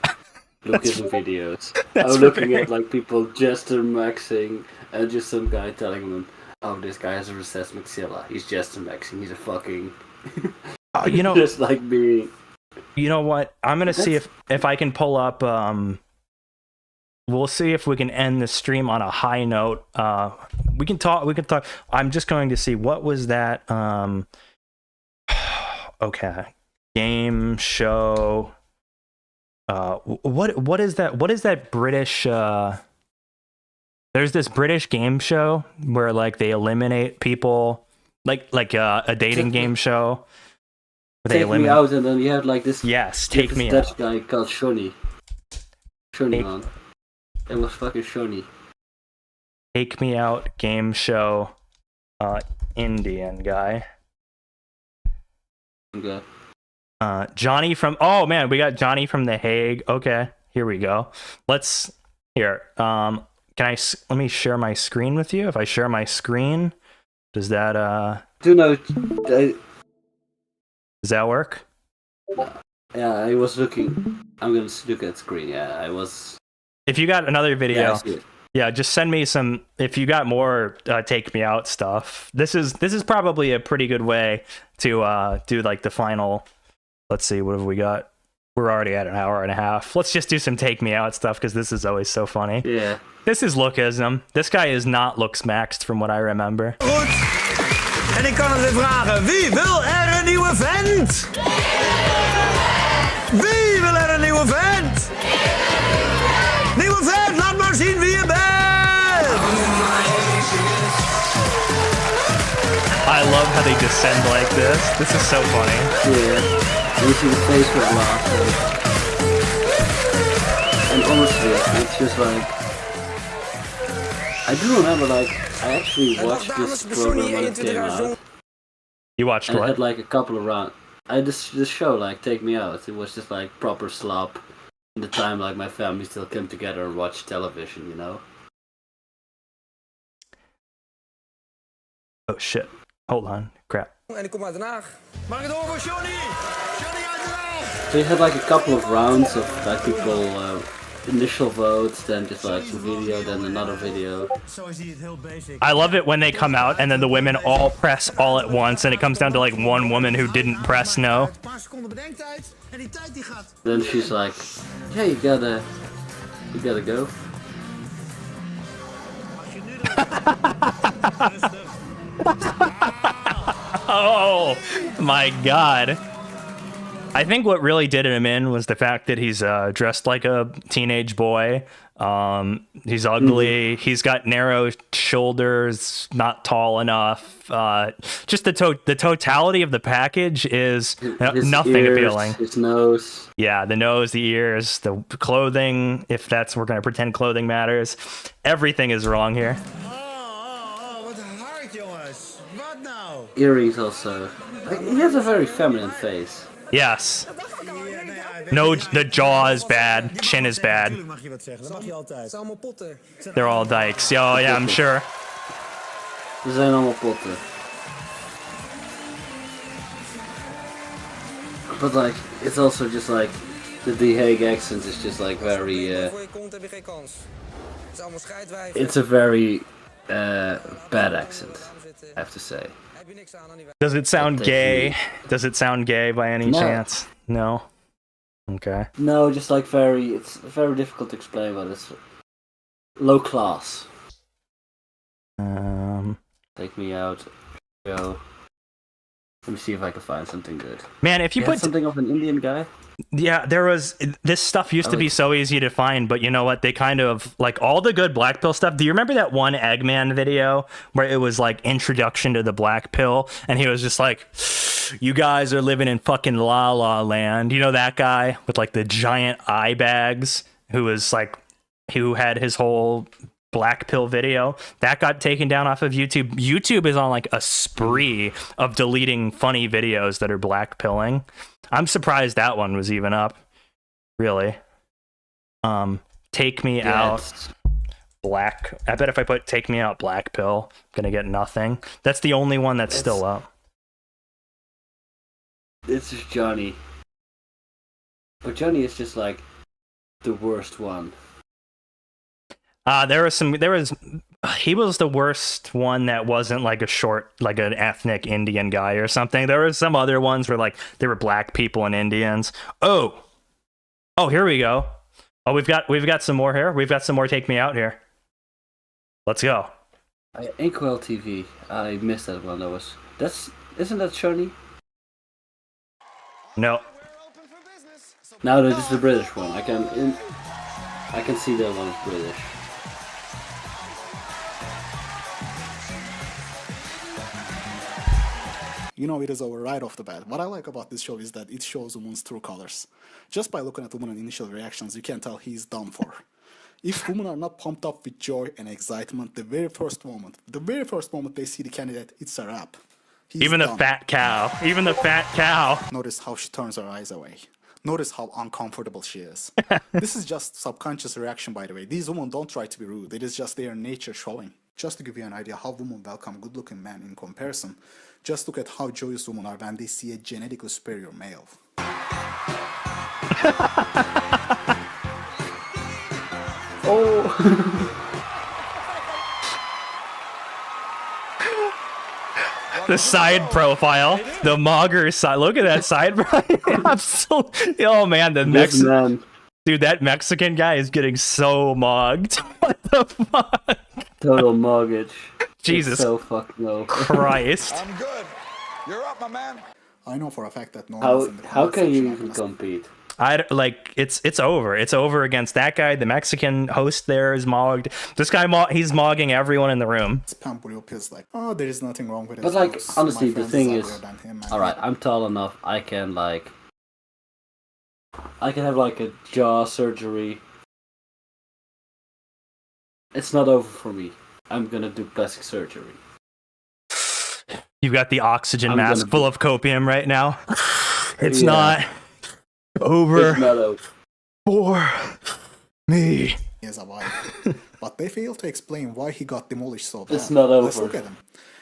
Lookism videos. I was looking at like people jester maxing, and just some guy telling them, "Oh, this guy has a recessed maxilla. He's jester maxing. He's a fucking." Just like me. You know what? I'm gonna see if I can pull up. We'll see if we can end the stream on a high note. We can talk. I'm just going to see what was that. Okay, game show. What is that? What is that British? There's this British game show where like they eliminate people, like a dating game show. Take me out, and then you have like this. Yes, take me out. Dutch guy called Shonny. Man. It was fucking Shonny. Take me out game show. Indian guy. Okay. Johnny from. Oh man, we got Johnny from The Hague. Okay, here we go. Let's here. Let me share my screen with you. If I share my screen, does that Does that work? Yeah, I was looking. I'm gonna look at screen. Yeah, I was. If you got another video, yeah, just send me some. If you got more take me out stuff, this is probably a pretty good way to do like the final. Let's see, what have we got? We're already at an hour and a half. Let's just do some take me out stuff because this is always so funny. Yeah. This is lookism. This guy is not Looksmaxxed from what I remember. Goed. En ik kan het vragen, wie wil er een nieuwe vent? Wie wil er een nieuwe vent? Nieuwe vent, laat maar zien wie je bent! I love how they descend like this. This is so funny. Yeah. And you see the face with laughter. And honestly, it's just like... I do remember, like, I actually watched this program when it came out. You watched and what? I had like a couple of rounds. This show, like, Take Me Out, it was just like proper slop. In the time, like, my family still came together and watched television, you know? Oh shit. Hold on. Crap. En ik kom uit Den Haag. Mag ik het horen voor Johnny? Johnny uit Den Haag! So you had like a couple of rounds of like people initial votes, then just like some video, then another video. Zo is hij het heel basic. I love it when they come out and then the women all press all at once and it comes down to like one woman who didn't press no. Een paar seconden bedenktijd en die tijd die gaat. Then she's like, "Hey, you gotta go." Als je nu dan... Rustig. Oh my god. I think what really did him in was the fact that he's dressed like a teenage boy. He's ugly. He's got narrow shoulders, not tall enough. Just the totality of the package is nothing ears, appealing. His nose. Yeah, the nose, the ears, the clothing, if we're going to pretend clothing matters. Everything is wrong here. Wat hard, jongens. Wat nou? Earrings also. Like, he has a very feminine face. Yes. No, the jaw is bad. Chin is bad. Tuurlijk mag je wat zeggen, dat mag je altijd. Het zijn allemaal potten. They're all dykes. Oh, yeah, I'm sure. Ze zijn allemaal potten. But like, it's also just like, the Hague accent is just like very, it's a very bad accent, I have to say. Does it sound gay? Does it sound gay by any chance? No. Okay. No, just like it's very difficult to explain, but it's low class. Take Me Out. Go. Let me see if I can find something good. Man, if you put something of an Indian guy. Yeah, this stuff used to be so easy to find, but you know what? They kind of, like, all the good black pill stuff. Do you remember that one Eggman video where it was like introduction to the black pill and he was just like, you guys are living in fucking La La Land. You know that guy with like the giant eye bags who had his whole black pill video that got taken down off of YouTube. YouTube is on like a spree of deleting funny videos that are black pilling. I'm surprised that one was even up. Really. Take Me Out black. I bet if I put Take Me Out black pill, I'm gonna get nothing. That's the only one that's still up. This is Johnny. But Johnny is just like the worst one. He was the worst one that wasn't like like an ethnic Indian guy or something. There were some other ones where like there were black people and Indians. Oh, here we go. Oh, we've got some more here. We've got some more Take Me Out here. Let's go. Inkwell TV. I missed that one. Isn't that Johnny? No. No, this is the British one. I can see that one is British. You know, it is over right off the bat. What I like about this show is that it shows women's true colors. Just by looking at women's initial reactions, you can tell he's done for. If women are not pumped up with joy and excitement, the very first moment they see the candidate, it's a wrap. Even the fat cow. Notice how she turns her eyes away. Notice how uncomfortable she is. This is just subconscious reaction, by the way. These women don't try to be rude. It is just their nature showing. Just to give you an idea how women welcome good-looking men in comparison, just look at how joyous women are when they see a genetically superior male. The side profile, the Mogger side. Look at that side profile. Oh man, dude, that Mexican guy is getting so mogged. What the fuck? Total mortgage. Jesus. It's so fucking low. Christ. I'm good. You're up, my man. I know for a fact that no one How can you even compete? It's over. It's over against that guy. The Mexican host there is mogged. This guy, he's mogging everyone in the room. Pampulio is like, oh, there is nothing wrong with it. But like, honestly, the thing is, alright, I'm tall enough. I can have like a jaw surgery. It's not over for me. I'm gonna do plastic surgery. You've got the oxygen mask full of copium right now. It's not over. It's not over for me. He has a wife, but they fail to explain why he got demolished so bad. It's not over. Let's look at him.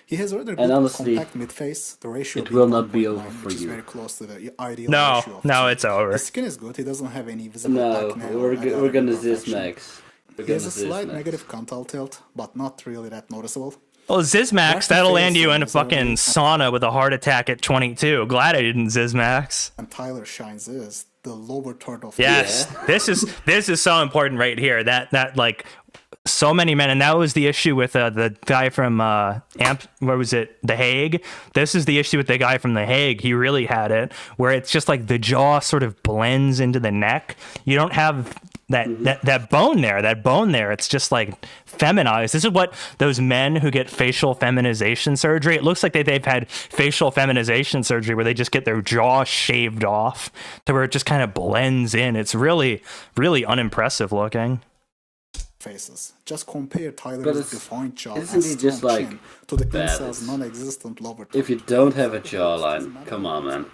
He has rather and honestly, compact mid-face. The ratio it will not be over for which you. is very close to the ideal ratio of no, it's over. The skin is good. He doesn't have any visible acne. We're gonna Zismax. He has a slight negative cantal tilt, but not really that noticeable. Well, Zismax, that'll land you in a fucking sauna with a heart attack at 22. Glad I didn't Zismax. And Tyler shines is the lower third of yes, this is so important right here. That like so many men, and that was the issue with the guy from where was it? The Hague. This is the issue with the guy from The Hague. He really had it, where it's just like the jaw sort of blends into the neck. You don't have that bone there. That bone there. It's just like feminized. This is what those men who get facial feminization surgery. It looks like they've had facial feminization surgery where they just get their jaw shaved off to where it just kind of blends in. It's really, really unimpressive looking. Faces. Just compare Tyler's defined jaw isn't he just like to the incel's non-existent lower. If you don't have a jawline, come on, man.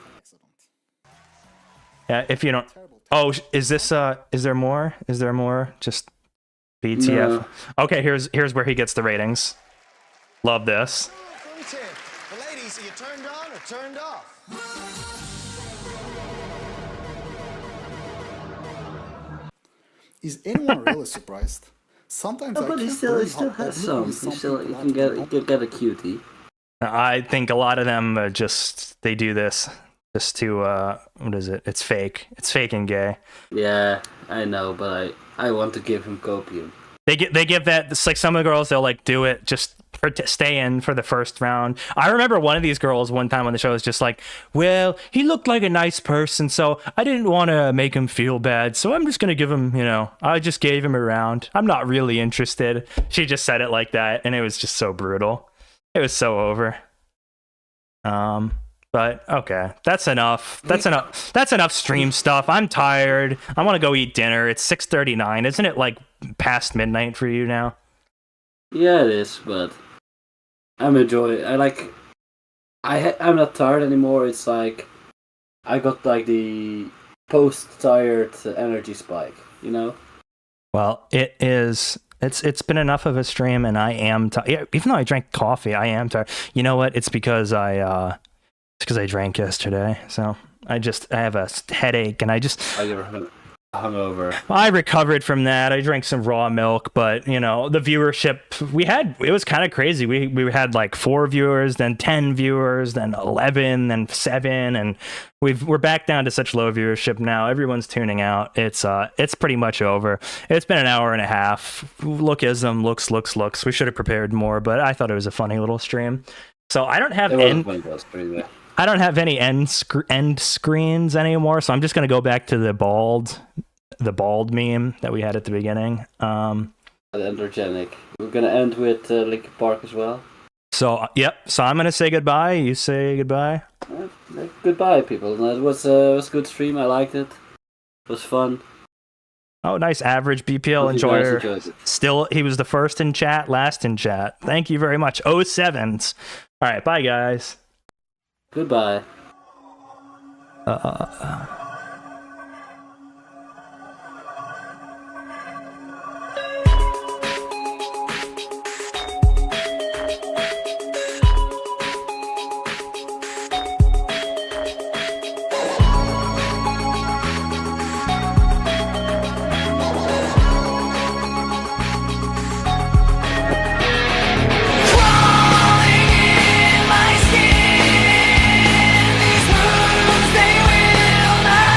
Yeah, if you don't. Oh, is this? Is there more? Is there more? Just BTF. No. Okay, here's where he gets the ratings. Love this. The ladies, are you turned on or turned off? Is anyone really surprised? Sometimes but he still has some. You can get a cutie. I think a lot of them they do this just to what is it? It's fake. It's fake and gay. Yeah, I know, but I want to give him copium. They give that. It's like some of the girls, they'll like do it just to stay in for the first round. I remember one of these girls one time on the show was just like, well, he looked like a nice person, so I didn't want to make him feel bad, so I'm just gonna give him, I just gave him a round. I'm not really interested. She just said it like that, and it was just so brutal. It was so over. But okay, that's enough. That's enough stream stuff. I'm tired. I want to go eat dinner. It's 6:39. Isn't it like past midnight for you now? Yeah, it is, but I'm enjoying. I'm not tired anymore. It's like I got like the post-tired energy spike. Well, it is. It's been enough of a stream, and I am tired. Even though I drank coffee, I am tired. You know what? It's because I drank yesterday, so I have a headache, and I just. Oh, you're hungover. I recovered from that. I drank some raw milk, but the viewership it was kind of crazy. We had like 4 viewers, then 10 viewers, then 11, then 7, and we're back down to such low viewership now. Everyone's tuning out. It's pretty much over. It's been an hour and a half. Lookism, looks. We should have prepared more, but I thought it was a funny little stream. So I don't have I don't have any end screens anymore, so I'm just gonna go back to the bald meme that we had at the beginning. Androgenic. We're gonna end with Linkin Park as well. So yep. So I'm gonna say goodbye. You say goodbye. Goodbye, people. It was a good stream. I liked it. It was fun. Oh, nice average BPL enjoyer. Still, he was the first in chat, last in chat. Thank you very much. 07s. All right, bye guys. Goodbye. Crawling in my skin, these wounds, they will not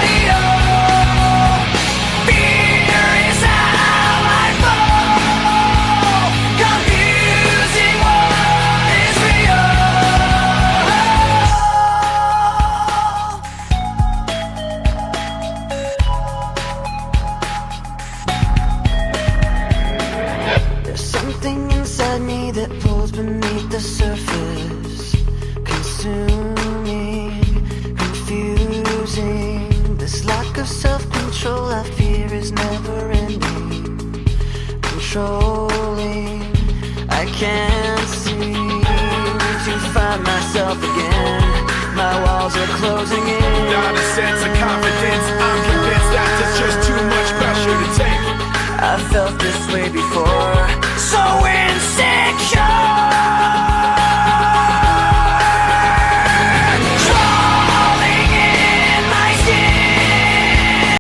surface, consuming, confusing. This lack of self-control I fear is never ending, controlling. I can't seem to find myself again. My walls are closing in. Not a sense of confidence. I'm convinced that there's just too much pressure to take. I felt this way before.